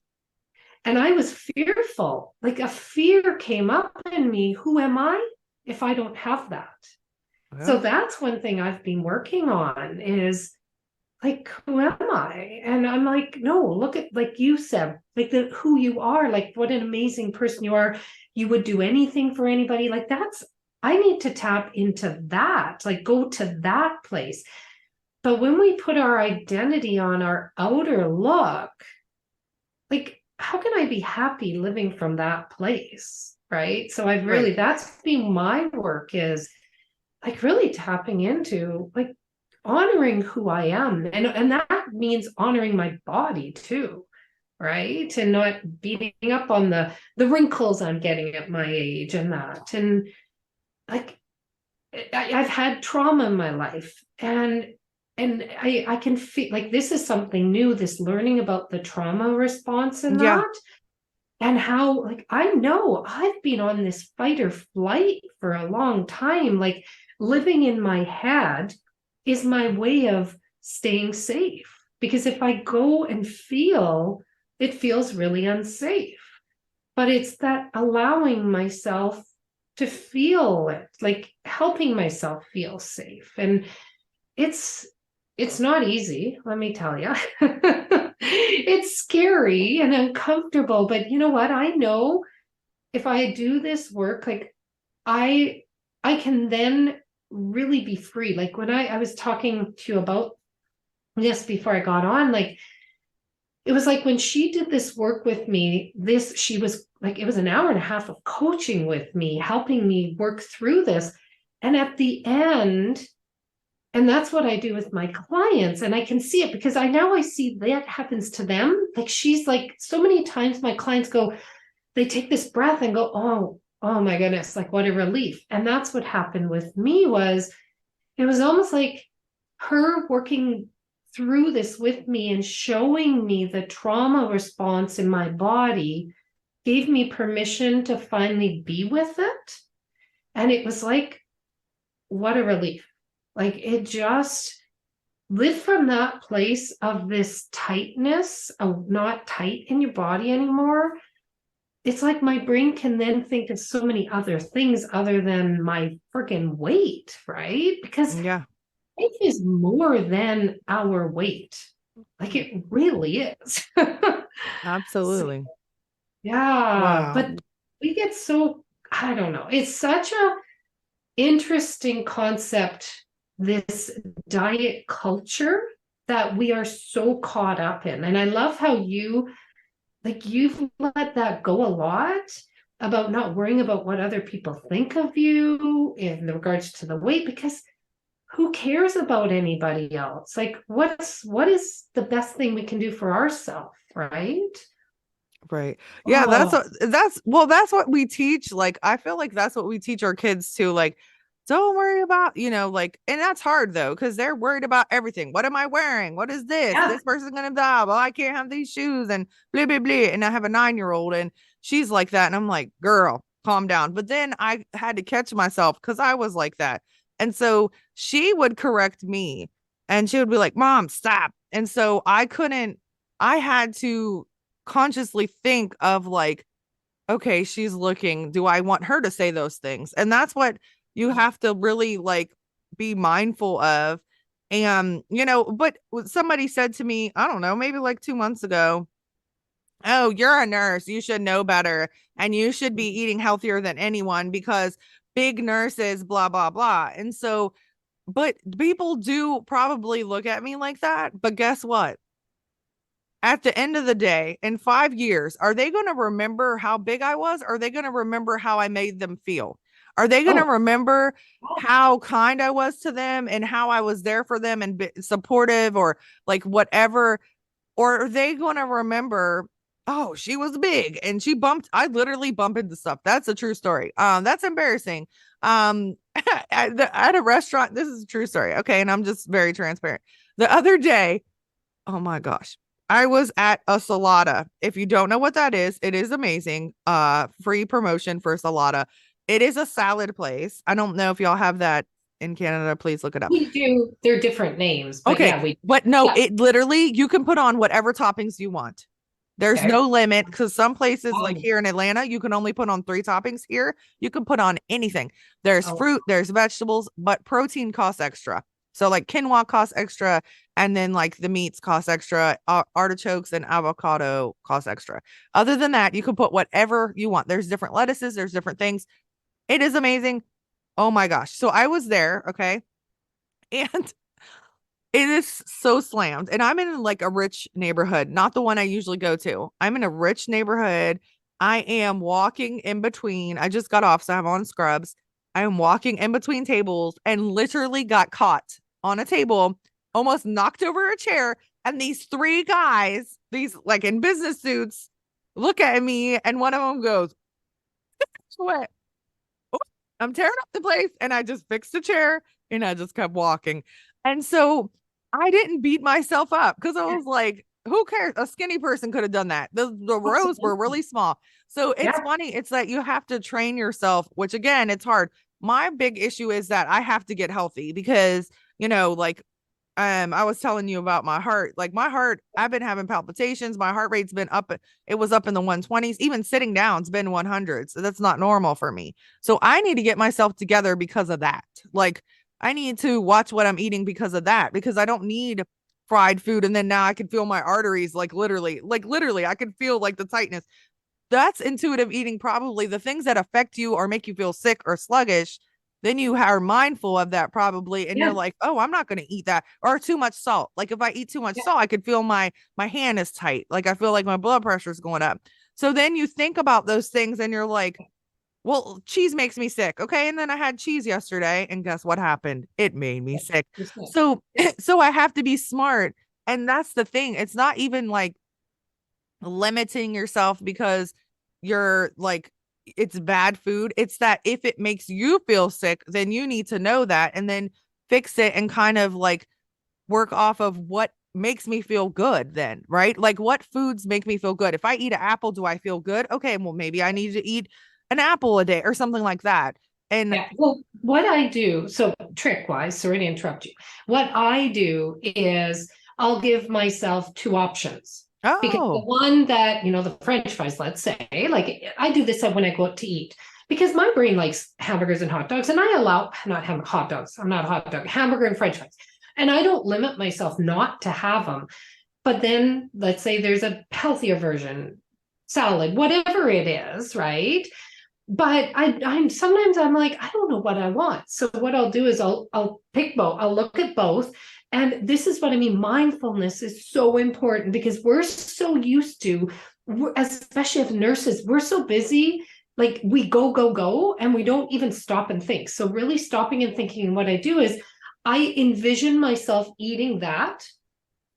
And I was fearful, like a fear came up in me. Who am I if I don't have that? So Well, that's one thing I've been working on is like, who am I? And I'm like, no, look at, like you said, like who you are, like what an amazing person you are. You would do anything for anybody. Like that's, I need to tap into that, like go to that place. But when we put our identity on our outer look, like, how can I be happy living from that place? Right. So I've right. really, that's been my work is like really tapping into like honoring who I am. And that means honoring my body too, right? And not beating up on the wrinkles I'm getting at my age and that. And like I've had trauma in my life and I can feel like this is something new, this learning about the trauma response in Yeah. that and how like I know I've been on this fight or flight for a long time. Like living in my head is my way of staying safe. Because if I go and feel, it feels really unsafe. But it's that allowing myself to feel it, like helping myself feel safe. And it's it's not easy, let me tell you. It's scary and uncomfortable, but you know what? I know if I do this work, like I I can then really be free. Like when I was talking to you about this before I got on, like it was like when she did this work with me, this she was like it was an hour and a half of coaching with me, helping me work through this. And at the end, and that's what I do with my clients. And I can see it because I see that happens to them. Like she's like, so many times my clients go, they take this breath and go, oh my goodness, like what a relief. And that's what happened with me was it was almost like her working through this with me and showing me the trauma response in my body gave me permission to finally be with it. And it was like, what a relief. Like it just lived from that place of this tightness, of not tight in your body anymore. It's like my brain can then think of so many other things other than my freaking weight, right? Because Yeah. life is more than our weight. Like it really is. So, Absolutely. yeah, Wow. but we get so, I don't know. It's such a interesting concept, this diet culture that we are so caught up in. And I love how you've let that go a lot about not worrying about what other people think of you in regards to the weight, because who cares about anybody else? Like what is the best thing we can do for ourselves, right? Right. Yeah, Oh, that's what we teach. Like I feel like that's what we teach our kids too. Like, don't worry about, like, and that's hard though, because they're worried about everything. What am I wearing? What is this? yeah. This person's gonna die. Well, I can't have these shoes and blah blah blah. And I have a 9-year-old and she's like that. And I'm like, girl, calm down. But then I had to catch myself because I was like that. And so she would correct me and she would be like, Mom, stop. And so I had to consciously think of like, okay, she's looking. Do I want her to say those things? And that's what you have to really like be mindful of. And, but somebody said to me, I don't know, maybe like 2 months ago, oh, you're a nurse. You should know better. And you should be eating healthier than anyone because big nurses, blah, blah, blah. And so, but people do probably look at me like that. But guess what? At the end of the day, in 5 years, are they going to remember how big I was? Or are they going to remember how I made them feel? Are they going to Oh, remember how kind I was to them and how I was there for them and supportive or like whatever? Or are they going to remember, oh, she was big and I literally bump into stuff. That's a true story. That's embarrassing. At a restaurant, this is a true story. Okay. And I'm just very transparent. The other day, oh my gosh. I was at a Salada. If you don't know what that is, it is amazing. Free promotion for Salada. It is a salad place. I don't know if y'all have that in Canada. Please look it up. we do. They're different names, but Okay, yeah, we but no, yeah. it literally you can put on whatever toppings you want. There's Okay. no limit because some places, like Oh, here in Atlanta, you can only put on 3 toppings. Here, you can put on anything. There's oh, fruit, there's vegetables, but protein costs extra. So, like quinoa costs extra, and then like the meats cost extra. Artichokes and avocado cost extra. Other than that, you can put whatever you want. There's different lettuces, there's different things. It is amazing. Oh my gosh. So, I was there, okay, and it is so slammed. And I'm in like a rich neighborhood, not the one I usually go to. I'm in a rich neighborhood. I am walking in between. I just got off, so I'm on scrubs. I am walking in between tables and literally got caught on a table, almost knocked over a chair. And these 3 guys, these like in business suits, look at me. And one of them goes, what? I'm tearing up the place. And I just fixed the chair and I just kept walking. And so I didn't beat myself up because I was like, who cares? A skinny person could have done that. The rows were absolutely. really small. So it's Yeah. funny. It's that you have to train yourself, which again, it's hard. My big issue is that I have to get healthy because, like I was telling you about my heart. Like my heart, I've been having palpitations. My heart rate's been up. It was up in the 120s. Even sitting down's been 100. So that's not normal for me. So I need to get myself together because of that. Like I need to watch what I'm eating because of that, because I don't need fried food. And then now I can feel my arteries like literally, I can feel like the tightness. That's intuitive eating. Probably the things that affect you or make you feel sick or sluggish, then you are mindful of that probably, and you're Yeah. like, oh, I'm not going to eat that. Or too much salt. Like if I eat too much Yeah. salt, I could feel my hand is tight, like I feel like my blood pressure is going up. So then you think about those things and you're like, well, cheese makes me sick. Okay. And then I had cheese yesterday, and guess what happened? It made me sick. Percent. So Yeah. so I have to be smart. And that's the thing. It's not even like limiting yourself because you're like it's bad food. It's that if it makes you feel sick, then you need to know that and then fix it and kind of like work off of what makes me feel good then, right? Like what foods make me feel good? If I eat an apple, do I feel good? Okay, well maybe I need to eat an apple a day or something like that. And Yeah. Well, what I do, so trick wise, sorry to interrupt you. What I do is I'll give myself 2 options. Because the oh, one that, the French fries, let's say, like I do this when I go out to eat because my brain likes hamburgers and hot dogs, and I allow not hot dogs. I'm not a hot dog, hamburger and French fries. And I don't limit myself not to have them. But then let's say there's a healthier version, salad, whatever it is, right? But I'm sometimes I'm like, I don't know what I want. So what I'll do is I'll pick both. I'll look at both. And this is what I mean. Mindfulness is so important because we're so used to, especially as nurses, we're so busy. Like we go, go, go, and we don't even stop and think. So really stopping and thinking, what I do is I envision myself eating that.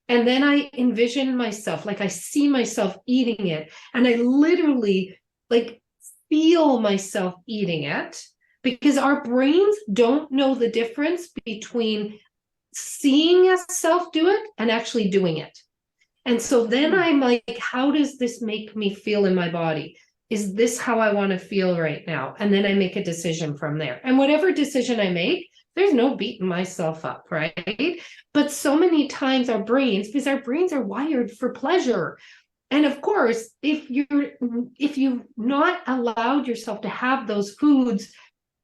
And then I envision myself, like I see myself eating it. And I literally like feel myself eating it because our brains don't know the difference between seeing yourself do it and actually doing it. And so then hmm. I'm like, how does this make me feel in my body? Is this how I want to feel right now? And then I make a decision from there. And whatever decision I make, there's no beating myself up, right? But so many times because our brains are wired for pleasure. And of course, if you've not allowed yourself to have those foods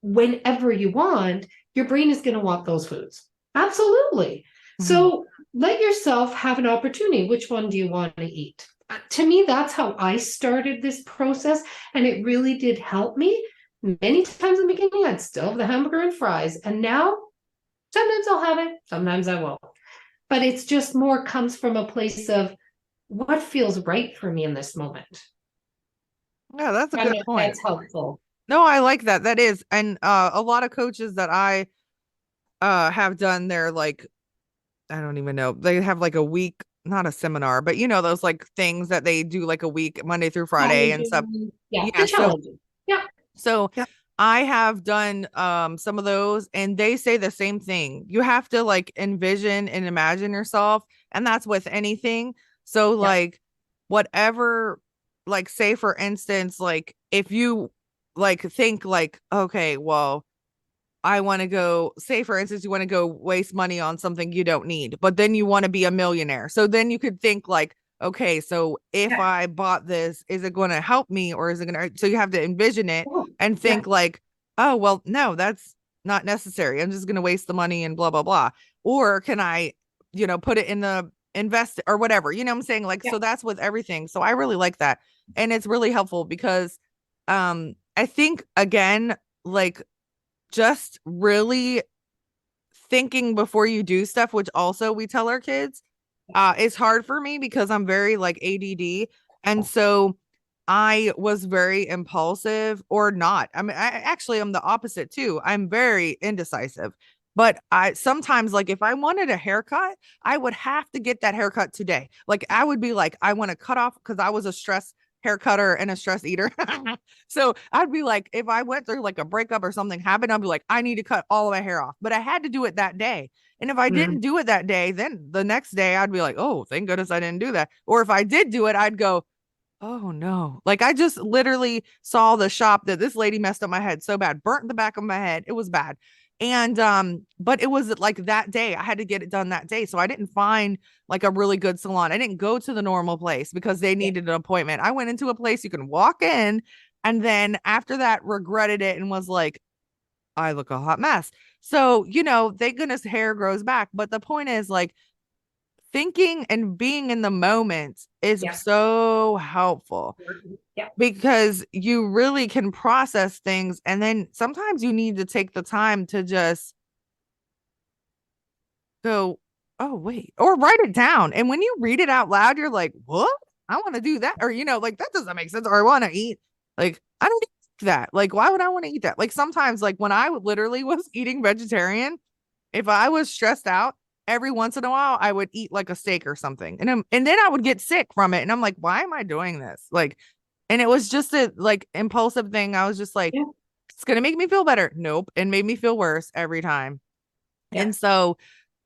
whenever you want, your brain is going to want those foods. Absolutely. Mhm. So let yourself have an opportunity. Which one do you want to eat? To me, that's how I started this process. And it really did help me. Many times in the beginning, I'd still have the hamburger and fries. And now sometimes I'll have it, sometimes I won't. But it's just more comes from a place of what feels right for me in this moment. Yeah, that's a I don't good know if point. that's helpful. No, I like that. That is. And a lot of coaches that I have done their like I don't even know. They have like a week, not a seminar, but those like things that they do like a week, Monday through Friday and stuff. Challenging. Yeah, the Yeah, so challenging. Yeah, so yeah, I have done some of those and they say the same thing. You have to like envision and imagine yourself, and that's with anything. So yeah, like whatever, like say for instance, like if you like think like, okay, well, I want to go, say, for instance, you want to go waste money on something you don't need, but then you want to be a millionaire. So then you could think like, okay, so if Yeah. I bought this, is it going to help me or is it going to, so you have to envision it Oh, and yeah. think like, oh, well, no, that's not necessary. I'm just going to waste the money and blah, blah, blah. Or can I, put it in the invest or whatever, you know what I'm saying? Like, Yeah. so that's with everything. So I really like that. And it's really helpful because I think again, like just really thinking before you do stuff, which also we tell our kids, is hard for me because I'm very like ADD. And so I was very impulsive or not. I mean, I actually am the opposite too. I'm very indecisive. But I sometimes like if I wanted a haircut, I would have to get that haircut today. Like I would be like, I want to cut off because I was a stress hair cutter and a stress eater. So I'd be like, if I went through like a breakup or something happened, I'd be like, I need to cut all of my hair off. But I had to do it that day. And if I didn't Mm. do it that day, then the next day I'd be like, oh, thank goodness I didn't do that. Or if I did do it, I'd go, oh no. Like I just literally saw the shop that this lady messed up my head so bad, burnt the back of my head. It was bad. And but it was like that day. I had to get it done that day. So I didn't find like a really good salon. I didn't go to the normal place because they Yeah. needed an appointment. I went into a place you can walk in and then after that regretted it and was like, I look a hot mess. So, thank goodness hair grows back. But the point is like thinking and being in the moment is Yeah. so helpful Yeah. because you really can process things. And then sometimes you need to take the time to just go, oh, wait, or write it down. And when you read it out loud, you're like, what? I want to do that. Or, like that doesn't make sense. Or I want to eat. Like, I don't eat that. Like, why would I want to eat that? Like, sometimes, like, when I literally was eating vegetarian, if I was stressed out, every once in a while, I would eat like a steak or something. And then I would get sick from it. And I'm like, why am I doing this? Like, and it was just a like impulsive thing. I was just like, Yeah. it's gonna make me feel better. Nope. And made me feel worse every time. Yeah. And so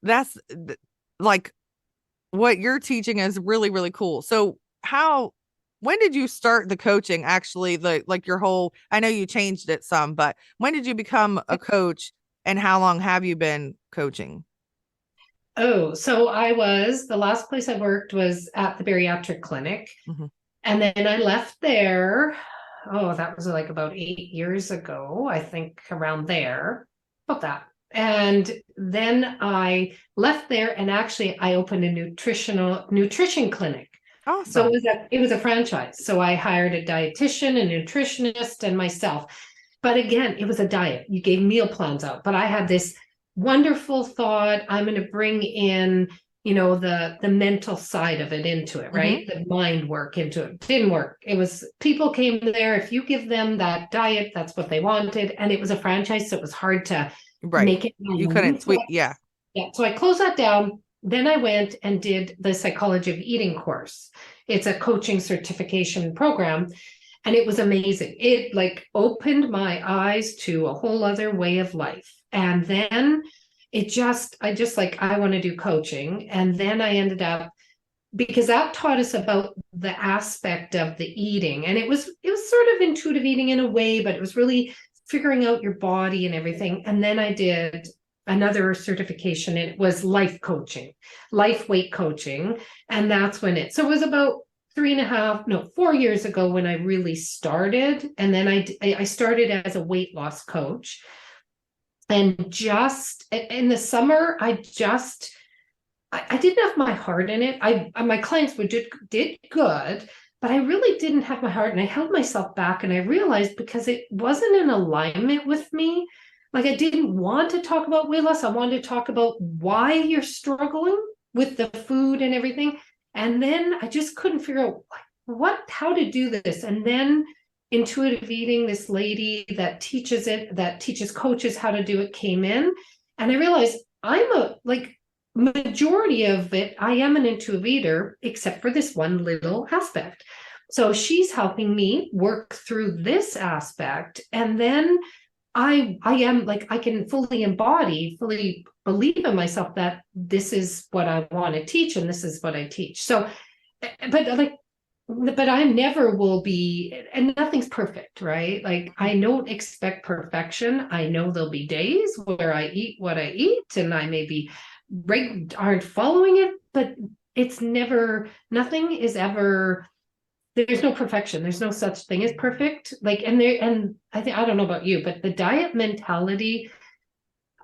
that's like what you're teaching is really, really cool. So when did you start the coaching actually? Like your whole, I know you changed it some, but when did you become a coach and how long have you been coaching? Oh, so the last place I worked was at the bariatric clinic. Mhm. And then I left there. Oh, that was like about 8 years ago, I think around there, about that. And then I left there and actually I opened a nutrition clinic. So Awesome. it was a franchise. So I hired a dietitian, a nutritionist, and myself. But again, it was a diet. You gave meal plans out. But I had this wonderful thought. I'm going to bring in, the mental side of it into it, Hmm. right? The mind work into it. Didn't work. It was people came there. If you give them that diet, that's what they wanted. And it was a franchise, so it was hard to Right. make it my You couldn't own. tweet. Yeah. Yeah, so I closed that down. Then I went and did the psychology of eating course. It's a coaching certification program, and it was amazing. It like opened my eyes to a whole other way of life. And then I just like, I want to do coaching. And then I ended up, because that taught us about the aspect of the eating. And it was sort of intuitive eating in a way, but it was really figuring out your body and everything. And then I did another certification. It was life coaching, life weight coaching. And that's when so it was about 3.5, no, 4 years ago when I really started. And then I started as a weight loss coach. And just in the summer, I didn't have my heart in it. My clients did good, but I really didn't have my heart, and I held myself back. And I realized because it wasn't in alignment with me, like I didn't want to talk about weight loss. I wanted to talk about why you're struggling with the food and everything. And then I just couldn't figure out how to do this. And then intuitive eating, this lady that teaches coaches how to do it, came in, and I realized I'm a like majority of it, I am an intuitive eater, except for this one little aspect. So she's helping me work through this aspect. And then I am like, I can fully believe in myself that this is what I want to teach and this is what I teach. So, but I never will be, and nothing's perfect, right? Like I don't expect perfection. I know there'll be days where I eat what I eat and I maybe aren't following it, but it's never, nothing is ever, there's no perfection. There's no such thing as perfect. Like, and I think, I don't know about you, but the diet mentality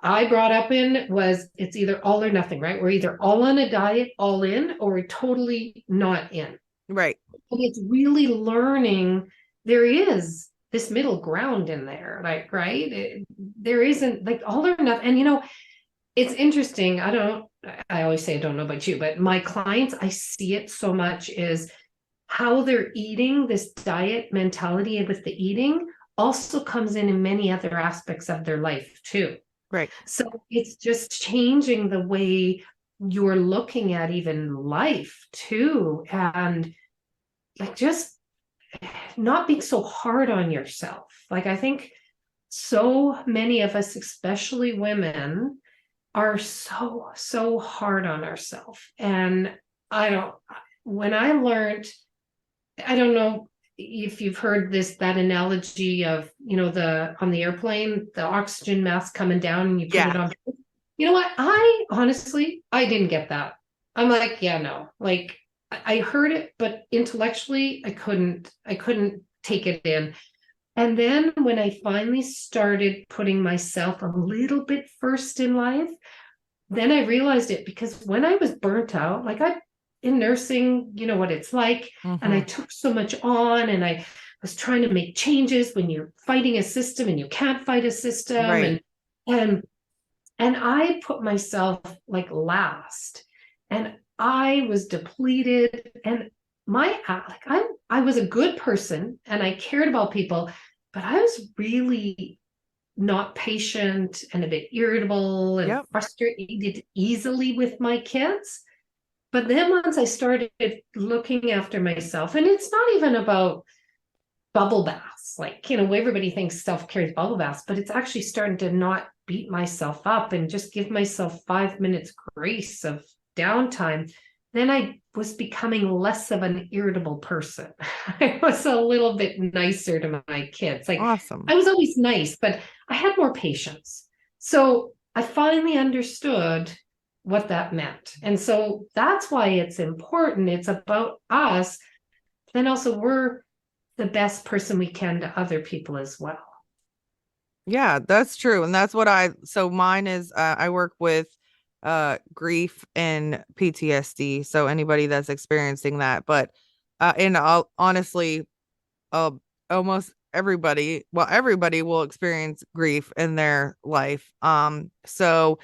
I brought up in was it's either all or nothing, right? We're either all on a diet, all in, or we're totally not in. Right. And it's really learning there is this middle ground in there, like, right? There isn't like all or nothing. And, it's interesting. I always say I don't know about you, but my clients, I see it so much is how they're eating, this diet mentality with the eating also comes in many other aspects of their life too. Right. So it's just changing the way you're looking at even life too. And like just not being so hard on yourself. Like I think so many of us, especially women, are so hard on ourselves. And I don't, when I learned, I don't know if you've heard that analogy of, the on the airplane, the oxygen mask coming down and you put Yeah. it on. You know what? I honestly, I didn't get that. I'm like, yeah, no. Like I heard it, but intellectually I couldn't take it in. And then when I finally started putting myself a little bit first in life, then I realized it because when I was burnt out, like I in nursing, you know what it's like, and I Mm-hmm. took so much on and I was trying to make changes when you're fighting a system and you can't fight a system Right. and and I put myself like last and I was depleted and I was a good person and I cared about people, but I was really not patient and a bit irritable and Yep. frustrated easily with my kids. But then once I started looking after myself, and it's not even about bubble baths, like, everybody thinks self care is bubble baths, but it's actually starting to not beat myself up and just give myself 5 minutes grace of downtime. Then I was becoming less of an irritable person. I was a little bit nicer to my kids. Like Awesome. I was always nice, but I had more patience. So I finally understood what that meant. And so that's why it's important. It's about us. Then also we're the best person we can to other people as well. Yeah, that's true. And that's so mine is, I work with grief and PTSD. So anybody that's experiencing that, but and I'll honestly, uh almost everybody, well, everybody will experience grief in their life. So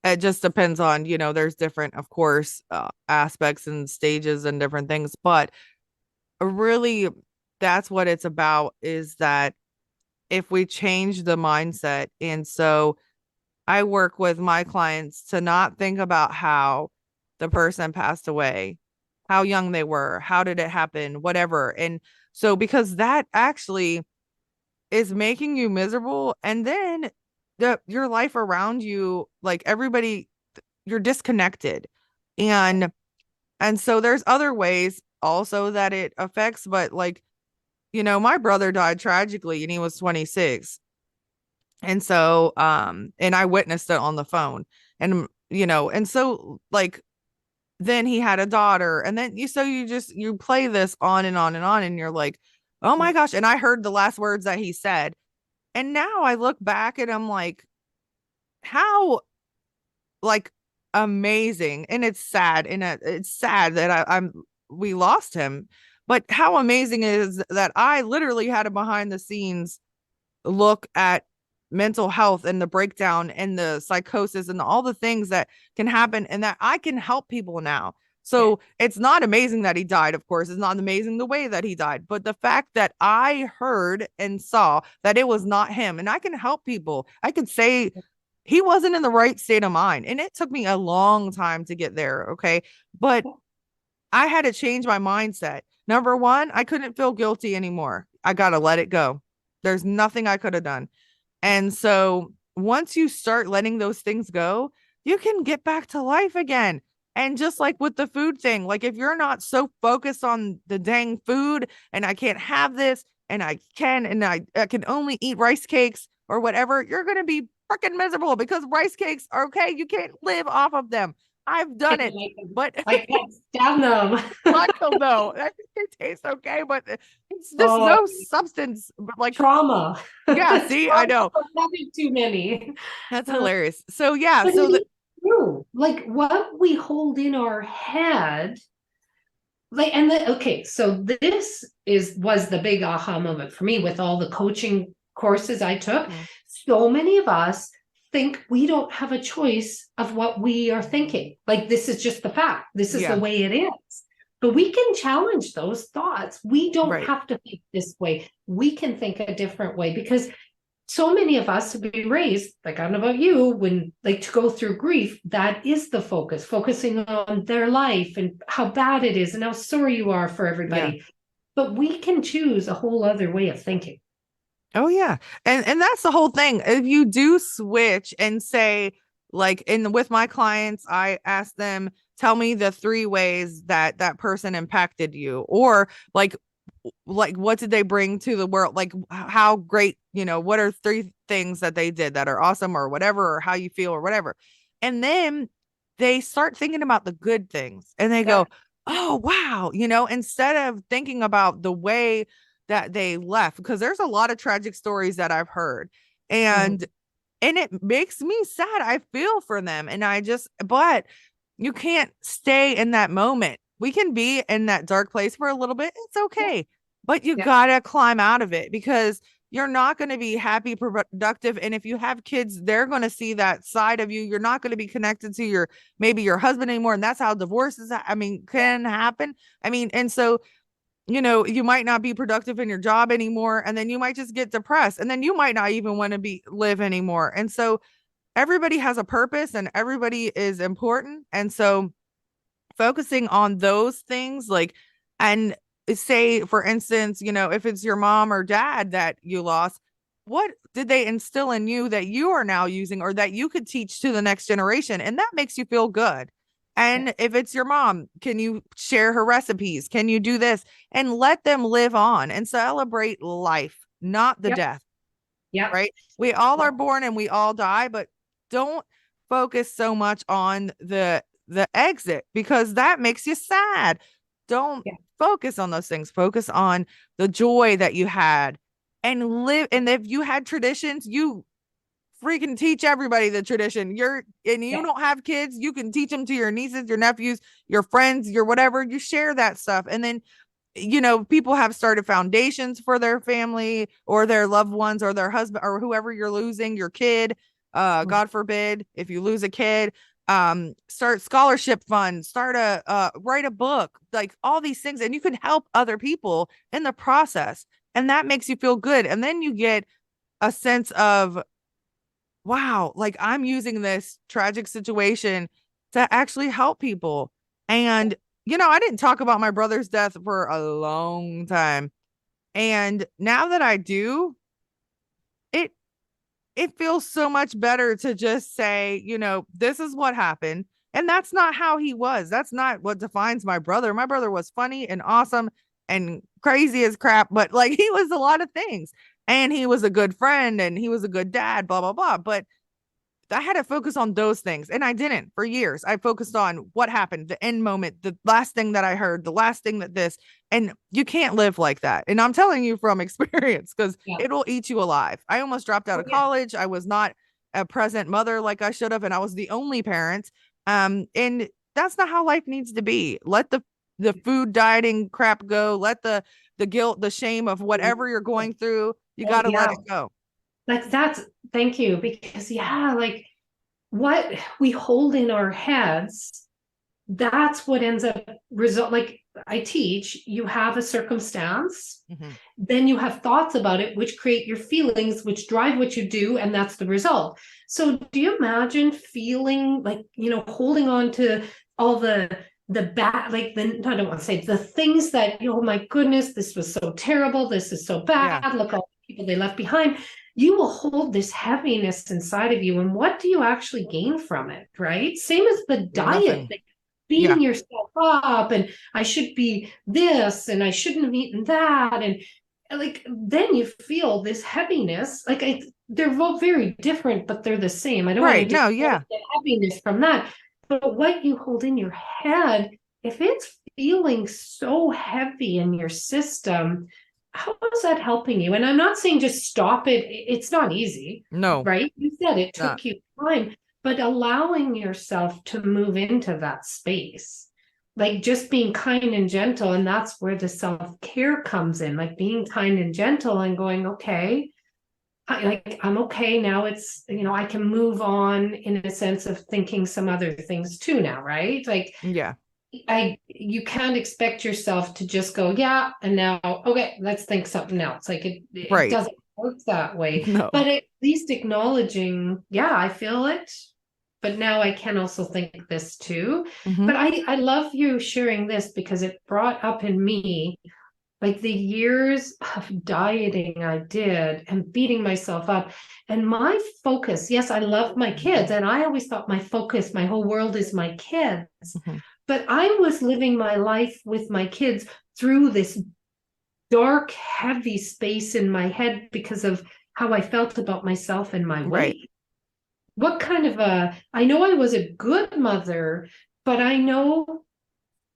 it just depends on, there's different, of course, aspects and stages and different things, but really that's what it's about, is that if we change the mindset. And so I work with my clients to not think about how the person passed away, how young they were, how did it happen, whatever. And so because that actually is making you miserable, and then your life around you, like everybody, you're disconnected. And so there's other ways also that it affects, but like, my brother died tragically and he was 26. And so, and I witnessed it on the phone. And, and so like then he had a daughter. And then you play this on and on and on. And you're like, oh my gosh. And I heard the last words that he said. And now I look back and I'm like, how like amazing. And it's sad. And it's sad that we lost him. But how amazing is that I literally had a behind the scenes look at mental health and the breakdown and the psychosis and all the things that can happen, and that I can help people now. Yeah. So it's not amazing that he died, of course. It's not amazing the way that he died, but the fact that I heard and saw that it was not him, and I can help people. I could say he wasn't in the right state of mind. And it took me a long time to get there. Okay. But I had to change my mindset. Number one, I couldn't feel guilty anymore. I got to let it go. There's nothing I could have done. And so once you start letting those things go, you can get back to life again. And just like with the food thing, like if you're not so focused on the dang food and I can't have this and I can only eat rice cakes or whatever, you're going to be freaking miserable because rice cakes are okay. You can't live off of them. I've done it, but I can't stand them. like them though. I think they taste okay, but it's just Oh, no substance. But like, trauma. yeah, see, I Trauma know. from having too many. That's Uh, hilarious. So yeah, but so it the is true. Like what we hold in our head, like, okay, so this was the big aha moment for me with all the coaching courses I took. Mhm. So many of us think we don't have a choice of what we are thinking. Like this is just the fact. This is the Yeah, way it is. But we can challenge those thoughts. We don't right. have to think this way. We can think a different way because so many of us have been raised, like I don't know about you, when like to go through grief, that is the focus, focusing on their life and how bad it is and how sorry you are for Yeah. everybody. But we can choose a whole other way of thinking. Oh yeah. And that's the whole thing. If you do switch and say like in with my clients, I ask them, tell me the three ways that that person impacted you, or like what did they bring to the world? Like how great, what are three things that they did that are awesome or whatever, or how you feel or whatever. And then they start thinking about the good things and they Yeah. go, oh wow, instead of thinking about the way that they left, because there's a lot of tragic stories that I've heard. Mm. And it makes me sad. I feel for them. But you can't stay in that moment. We can be in that dark place for a little bit. It's Yeah. okay. But you Yeah. gotta climb out of it because you're not going to be happy, productive. And if you have kids, they're going to see that side of you. You're not going to be connected to maybe your husband anymore. And that's how divorces, can happen. And so you might not be productive in your job anymore, and then you might just get depressed, and then you might not even want to live anymore. And so everybody has a purpose and everybody is important. And so focusing on those things, like, and say for instance, if it's your mom or dad that you lost, what did they instill in you that you are now using or that you could teach to the next generation? And that makes you feel good. Yeah. And if it's your mom, can you share her recipes? Can you do this and let them live on and celebrate life, not the Yep. death? Yep. Right? We all Yep. are born and we all die, but don't focus so much on the exit because that makes you sad. Don't Yeah. focus on those things. Focus on the joy that you had and live. And if you had traditions, you freaking teach everybody the tradition. You Yeah. don't have kids, you can teach them to your nieces, your nephews, your friends, your whatever. You share that stuff. And then people have started foundations for their family or their loved ones or their husband or whoever you're losing, your kid. Mm. God forbid if you lose a kid, start scholarship fund, start write a book, like all these things, and you can help other people in the process, and that makes you feel good. And then you get a sense of, wow, like I'm using this tragic situation to actually help people. And, I didn't talk about my brother's death for a long time. And now that I do, it it feels so much better to just say, this is what happened. And that's not how he was. That's not what defines my brother. My brother was funny and awesome and crazy as crap, but like he was a lot of things. And he was a good friend and he was a good dad, blah, blah, blah. But I had to focus on those things, and I didn't for years. I focused on what happened, the end moment, the last thing that I heard, the last thing that this, and you can't live like that. And I'm telling you from experience because Yeah. it will eat you alive. I almost dropped out Oh, of yeah. college. I was not a present mother like I should have, and I was the only parent. And that's not how life needs to be. Let the food dieting crap go. Let the guilt, the shame of whatever you're going through. You Oh, got to let yeah. it go. Like that's, thank you. Because yeah, like what we hold in our heads, that's what ends up result. Like I teach, you have a circumstance, Mhm. then you have thoughts about it, which create your feelings, which drive what you do, and that's the result. So do you imagine feeling like, holding on to all the bad, like I don't want to say the things that, oh my goodness, this was so terrible, this is so bad, Yeah, look all the people they left behind. You will hold this heaviness inside of you. And what do you actually gain from it? Right? Same as the diet nothing. thing, Yeah, beating yourself up and I should be this and I shouldn't have eaten that. And like then you feel this heaviness. They're both very different, but they're the same. I don't want to right. No, discredit yeah. the heaviness from that. But what you hold in your head, if it's feeling so heavy in your system, how is that helping you? And I'm not saying just stop it. It's not easy, No, right? You said it not. took you time, but allowing yourself to move into that space, like just being kind and gentle. And that's where the self-care comes in, like being kind and gentle and going, okay, I'm okay now. It's, I can move on in a sense of thinking some other things too now, right? Like Yeah. you can't expect yourself to just go, yeah, and now, okay, let's think something else. Like it Right. doesn't work that way. No. But at least acknowledging, yeah, I feel it, but now I can also think this too. Hmm. But I love you sharing this because it brought up in me like the years of dieting I did and beating myself up. And my focus, yes, I love my kids. And I always thought my focus, my whole world is my kids. Hmm. But I was living my life with my kids through this dark, heavy space in my head because of how I felt about myself and my Right. weight. What kind of I know I was a good mother, but I know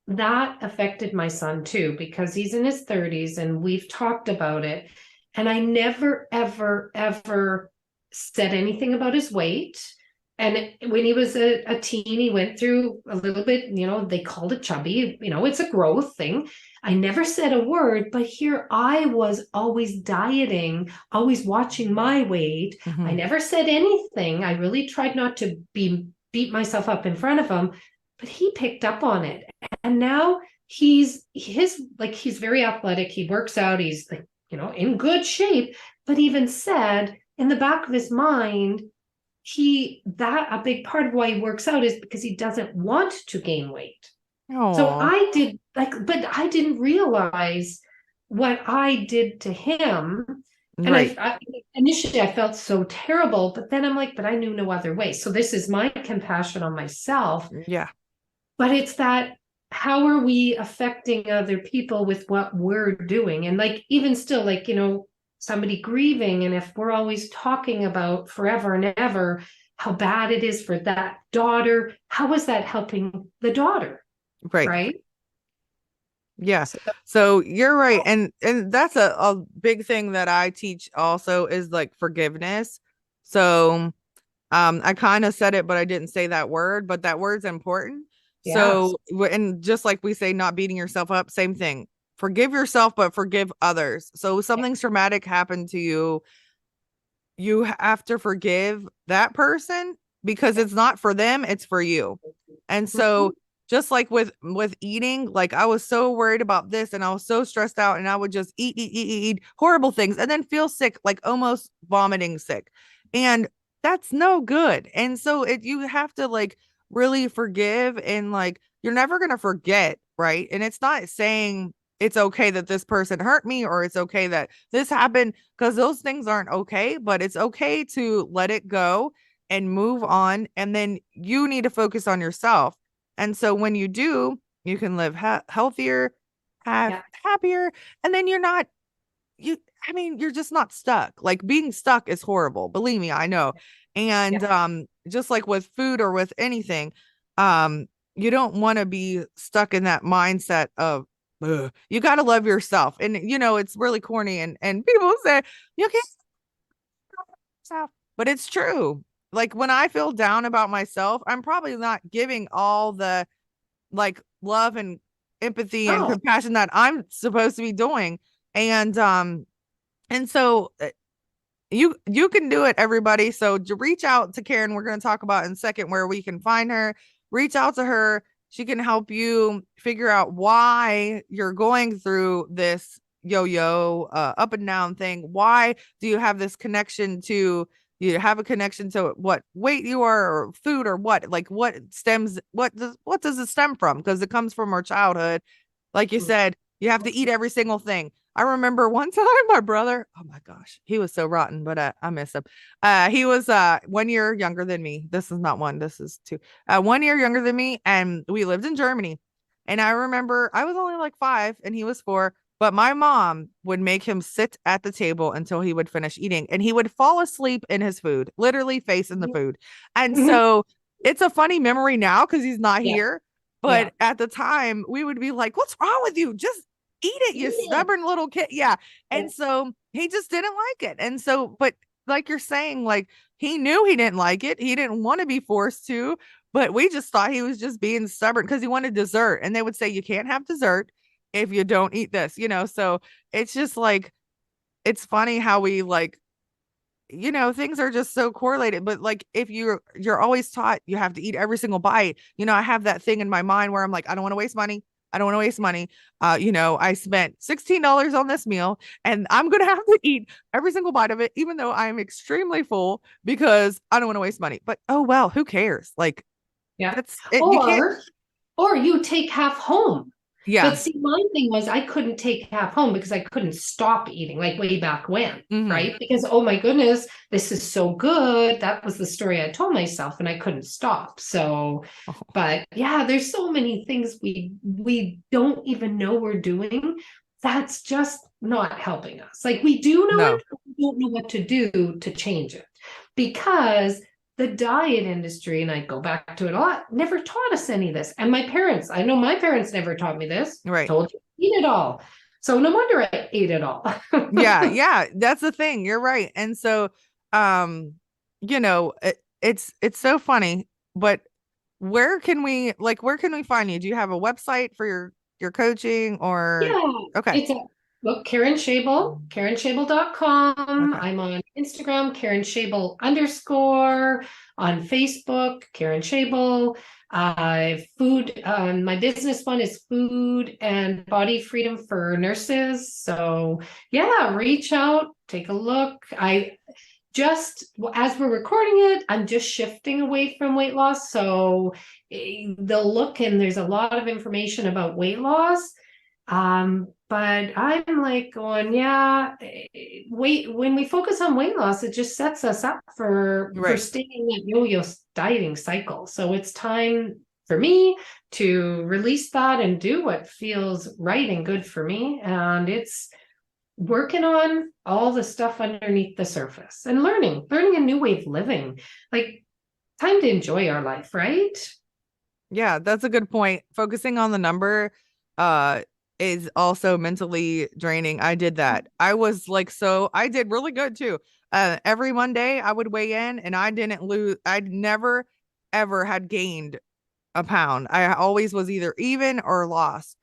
that affected my son too, because he's in his 30s and we've talked about it. And I never, ever, ever said anything about his weight. And when he was a teen, he went through a little bit, they called it chubby, it's a growth thing. I never said a word, but here I was always dieting, always watching my weight. I Hmm. never said anything. I really tried not to beat myself up in front of him, but he picked up on it. And now he's very athletic. He works out. He's like, in good shape, but even said in the back of his mind, a big part of why he works out is because he doesn't want to gain weight. So Oh, I did but I didn't realize what I did to him. And right. initially I felt so terrible, but then I'm like, but I knew no other way. So this is my compassion on myself. Yeah. But it's that, how are we affecting other people with what we're doing? And like, even still, like, somebody grieving, and if we're always talking about forever and ever how bad it is for that daughter, how is that helping the daughter? Right. Right. Yeah. So, So you're right. And that's a big thing that I teach also is like forgiveness. So I kind of said it, but I didn't say that word, but that word's important. yes. So, and just like we say, not beating yourself up, same thing. Forgive yourself, but forgive others. So something traumatic happened to you, you have to forgive that person because it's not for them, it's for you. And Mhm. so just like with eating, like I was so worried about this and I was so stressed out and I would just eat horrible things and then feel sick, like almost vomiting sick. And that's no good. And so you have to like really forgive and like you're never going to forget, right? And it's not saying it's okay that this person hurt me or it's okay that this happened because those things aren't okay, but it's okay to let it go and move on. And then you need to focus on yourself. And so when you do, you can live healthier, have Yeah. happier, and then you, I mean, you're just not stuck. Like being stuck is horrible. Believe me, I know. And Yeah. just like with food or with anything, um, you don't want to be stuck in that mindset of ugh. You got to love yourself. And it's really corny and people say you can't love yourself, but it's true. Like when I feel down about myself, I'm probably not giving all the like love and empathy and Oh, compassion that I'm supposed to be doing. And so you can do it, everybody. So to reach out to Karen, we're going to talk about in a second where we can find her. Reach out to her. She can help you figure out why you're going through this yo-yo up and down thing. Why do you have this connection to you have a connection to what weight you are or food or what like what does it stem from? Because it comes from our childhood. Like you said, you have to eat every single thing. I remember one time my brother, oh my gosh, he was so rotten, but I miss him. He was 1 year younger than me. This is not one, this is two. 1 year younger than me, and we lived in Germany. And I remember I was only like 5 and he was 4, but my mom would make him sit at the table until he would finish eating, and he would fall asleep in his food, literally face in the food. And so it's a funny memory now because he's not Yeah. here. Yeah. But at the time, we would be like, "What's wrong with you? Just eat it, you Eat it. stubborn little kid." Yeah. Yeah. And so he just didn't like it. And so, but like you're saying, like he knew he didn't like it. He didn't want to be forced to, but we just thought he was just being stubborn because he wanted dessert. And they would say, "You can't have dessert if you don't eat this," So it's just like, it's funny how we like, things are just so correlated. But like, if you're always taught you have to eat every single bite, I have that thing in my mind where I'm like, I don't want to waste money. I don't want to waste money. I spent $16 on this meal and I'm gonna have to eat every single bite of it, even though I'm extremely full because I don't want to waste money. But oh well, who cares? Like, Yeah. that's it. You can't. Or you take half home. Yeah. But see, my thing was I couldn't take half home because I couldn't stop eating, like way back when, Hmm. right? Because oh my goodness, this is so good. That was the story I told myself, and I couldn't stop. So, Oh, but yeah, there's so many things we don't even know we're doing. That's just not helping us. Like we do know no. it, but we don't know what to do to change it because the diet industry, and I go back to it a lot, never taught us any of this. And my parents, I know my parents never taught me this, Right. told you eat it all. So no wonder I ate it all. Yeah, yeah, that's the thing. You're right. And so, it's so funny, but where can we find you? Do you have a website for your coaching or Yeah, okay, it's a look, Karen Schaible, KarenSchaible.com. okay. I'm on Instagram, Karen Schaible _ on Facebook, Karen Schaible. Food, my business one is food and body freedom for nurses. So yeah, reach out, take a look. I just as we're recording it, I'm just shifting away from weight loss. So they'll look and there's a lot of information about weight loss. But I'm like going, yeah, when we focus on weight loss, it just sets us up for Right. staying in that yo-yo dieting cycle. So it's time for me to release that and do what feels right and good for me. And it's working on all the stuff underneath the surface and learning a new way of living. Like time to enjoy our life, right? Yeah, that's a good point. Focusing on the number uh is also mentally draining. I did that. I was like, so I did really good too. Every Monday I would weigh in and I didn't lose. I'd never ever had gained a pound. I always was either even or lost.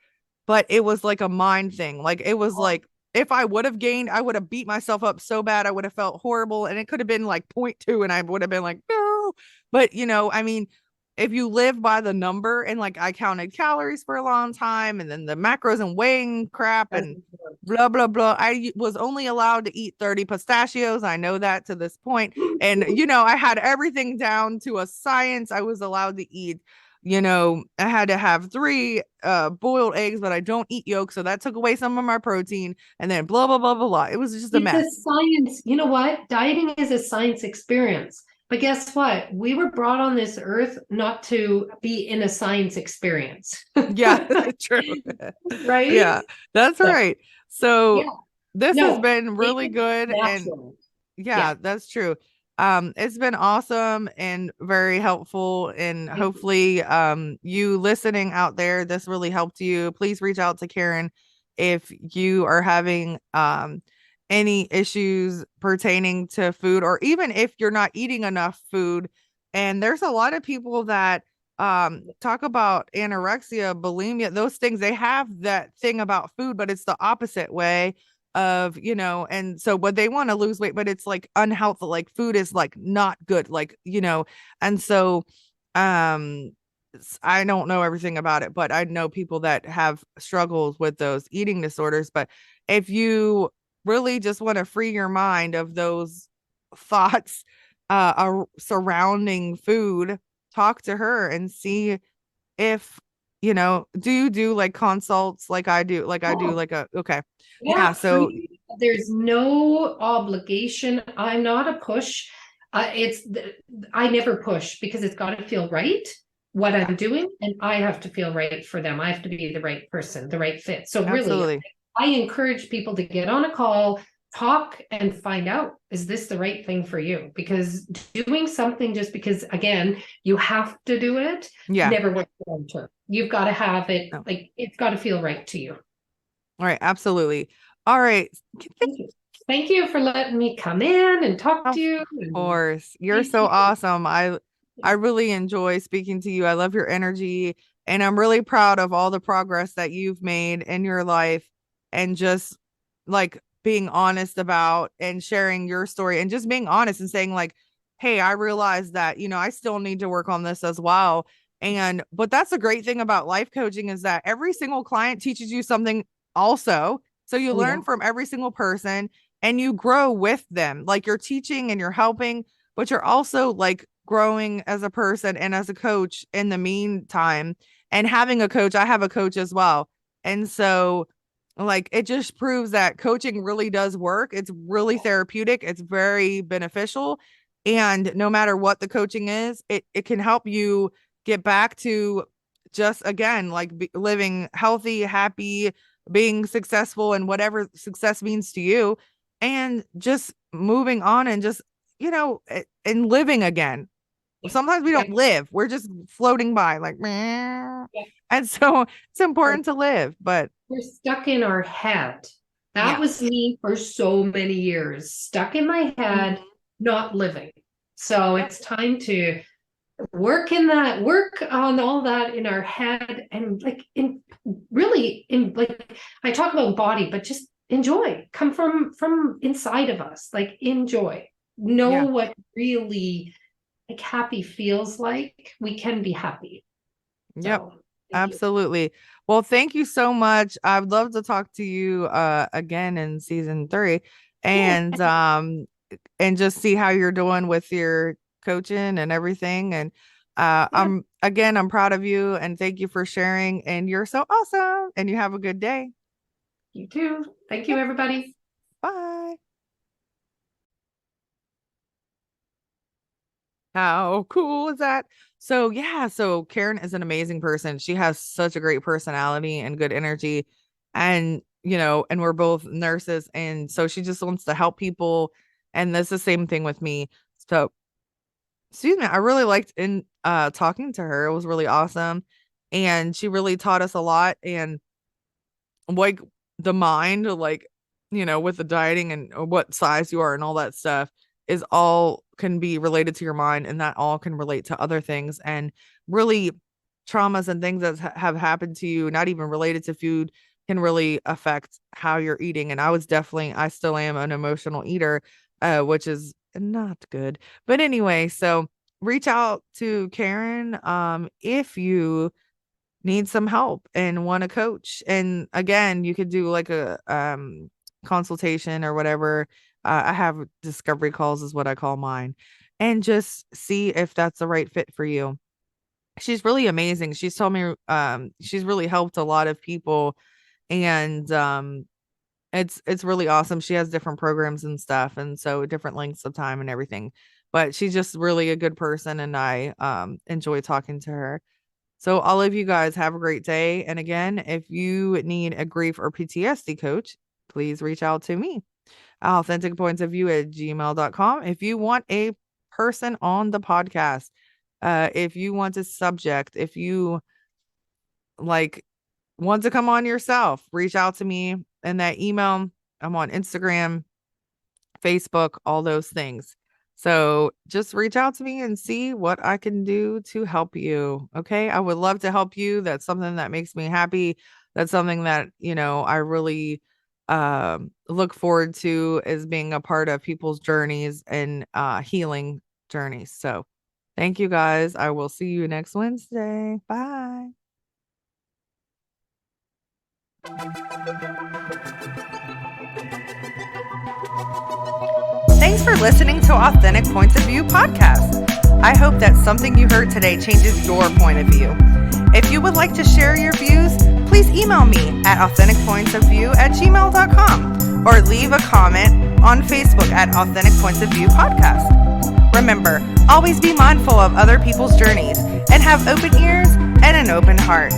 But it was like a mind thing. Like it was like if I would have gained, I would have beat myself up so bad. I would have felt horrible. And it could have been like point 0.2 and I would have been like, no. But I mean, if you live by the number and like I counted calories for a long time and then the macros and weighing crap and blah blah blah. I was only allowed to eat 30 pistachios. I know that to this point. And I had everything down to a science. I was allowed to eat, I had to have 3 boiled eggs, but I don't eat yolk, so that took away some of my protein and then blah blah blah blah blah. It was just a It's a mess. science. You know what? Dieting is a science experience. But guess what? We were brought on this earth not to be in a science experience. Yeah, true. Right? Yeah, that's So, right. So yeah. this has No, been make really it good and natural. Yeah. yeah, that's true. It's been awesome and very helpful. And hopefully, you listening out there, this really helped you. Please reach out to Karen if you are having any issues pertaining to food, or even if you're not eating enough food. And there's a lot of people that talk about anorexia, bulimia, those things. They have that thing about food, but it's the opposite way of and so but they want to lose weight, but it's like unhealthy, like food is like not good, like and so um I don't know everything about it, but I know people that have struggles with those eating disorders. But if you really just want to free your mind of those thoughts surrounding food, talk to her and see if do you do like consults like I do Oh, like a okay. yeah, Yeah, so free. There's no obligation. I'm not a push. I never push because it's got to feel right what yeah, I'm doing, and I have to feel right for them. I have to be the right person, the right fit. So really, absolutely. I encourage people to get on a call, talk and find out, is this the right thing for you? Because doing something just because, again, you have to do it, never works long term. You've got to have it, like, it's got to feel right to you. All right. Absolutely. All right. Thank you. Thank you for letting me come in and talk to you. Of course. You're so awesome. I really enjoy speaking to you. I love your energy, and I'm really proud of all the progress that you've made in your life, and just like being honest about and sharing your story, and just being honest and saying like, hey, I realize that, I still need to work on this as well. But that's a great thing about life coaching, is that every single client teaches you something also. So you learn from every single person, and you grow with them. Like, you're teaching and you're helping, but you're also like growing as a person and as a coach in the meantime. And having a coach, I have a coach as well. And so like, it just proves that coaching really does work. It's really therapeutic. It's very beneficial. And no matter what the coaching is, it can help you get back to just, again, like living healthy, happy, being successful, and whatever success means to you, and just moving on, and just, and living again. Sometimes we don't live. We're just floating by like, meh. And so it's important to live, but we're stuck in our head. That was me for so many years, stuck in my head, not living. So it's time to work on all that in our head, and like I talk about body, but just enjoy, come from inside of us, like enjoy, know what really like happy feels like. We can be happy. Yep. Absolutely. Well, thank you so much. I'd love to talk to you again in season 3, and just see how you're doing with your coaching and everything. And I'm proud of you, and thank you for sharing, and you're so awesome, and you have a good day. You too. Thank you, everybody. Bye. How cool is that? So Karen is an amazing person. She has such a great personality and good energy, and and we're both nurses, and so she just wants to help people, and that's the same thing with me. So excuse me, I really liked talking to her. It was really awesome, and she really taught us a lot, and like the mind, like, with the dieting and what size you are and all that stuff is all can be related to your mind, and that all can relate to other things, and really traumas and things that have happened to you, not even related to food, can really affect how you're eating. And I still am an emotional eater, which is not good. But anyway, so reach out to Karen if you need some help and want a coach. And again, you could do like a consultation or whatever. I have discovery calls is what I call mine, and just see if that's the right fit for you. She's really amazing. She's told me she's really helped a lot of people, and it's really awesome. She has different programs and stuff, and so different lengths of time and everything. But she's just really a good person, and I enjoy talking to her. So all of you guys have a great day. And again, if you need a grief or PTSD coach, please reach out to me. authenticpointsofview@gmail.com. If you want a person on the podcast, if you want a subject, if you like want to come on yourself, reach out to me in that email. I'm on Instagram, Facebook, all those things. So just reach out to me and see what I can do to help you. Okay. I would love to help you. That's something that makes me happy. That's something that, I really look forward to, is being a part of people's journeys and healing journeys. So thank you guys. I will see you next Wednesday. Bye. Thanks for listening to Authentic Points of View podcast. I hope that something you heard today changes your point of view. If you would like to share your views, please email me at authenticpointsofview@gmail.com or leave a comment on Facebook at Authentic Points of View podcast. Remember, always be mindful of other people's journeys and have open ears and an open heart.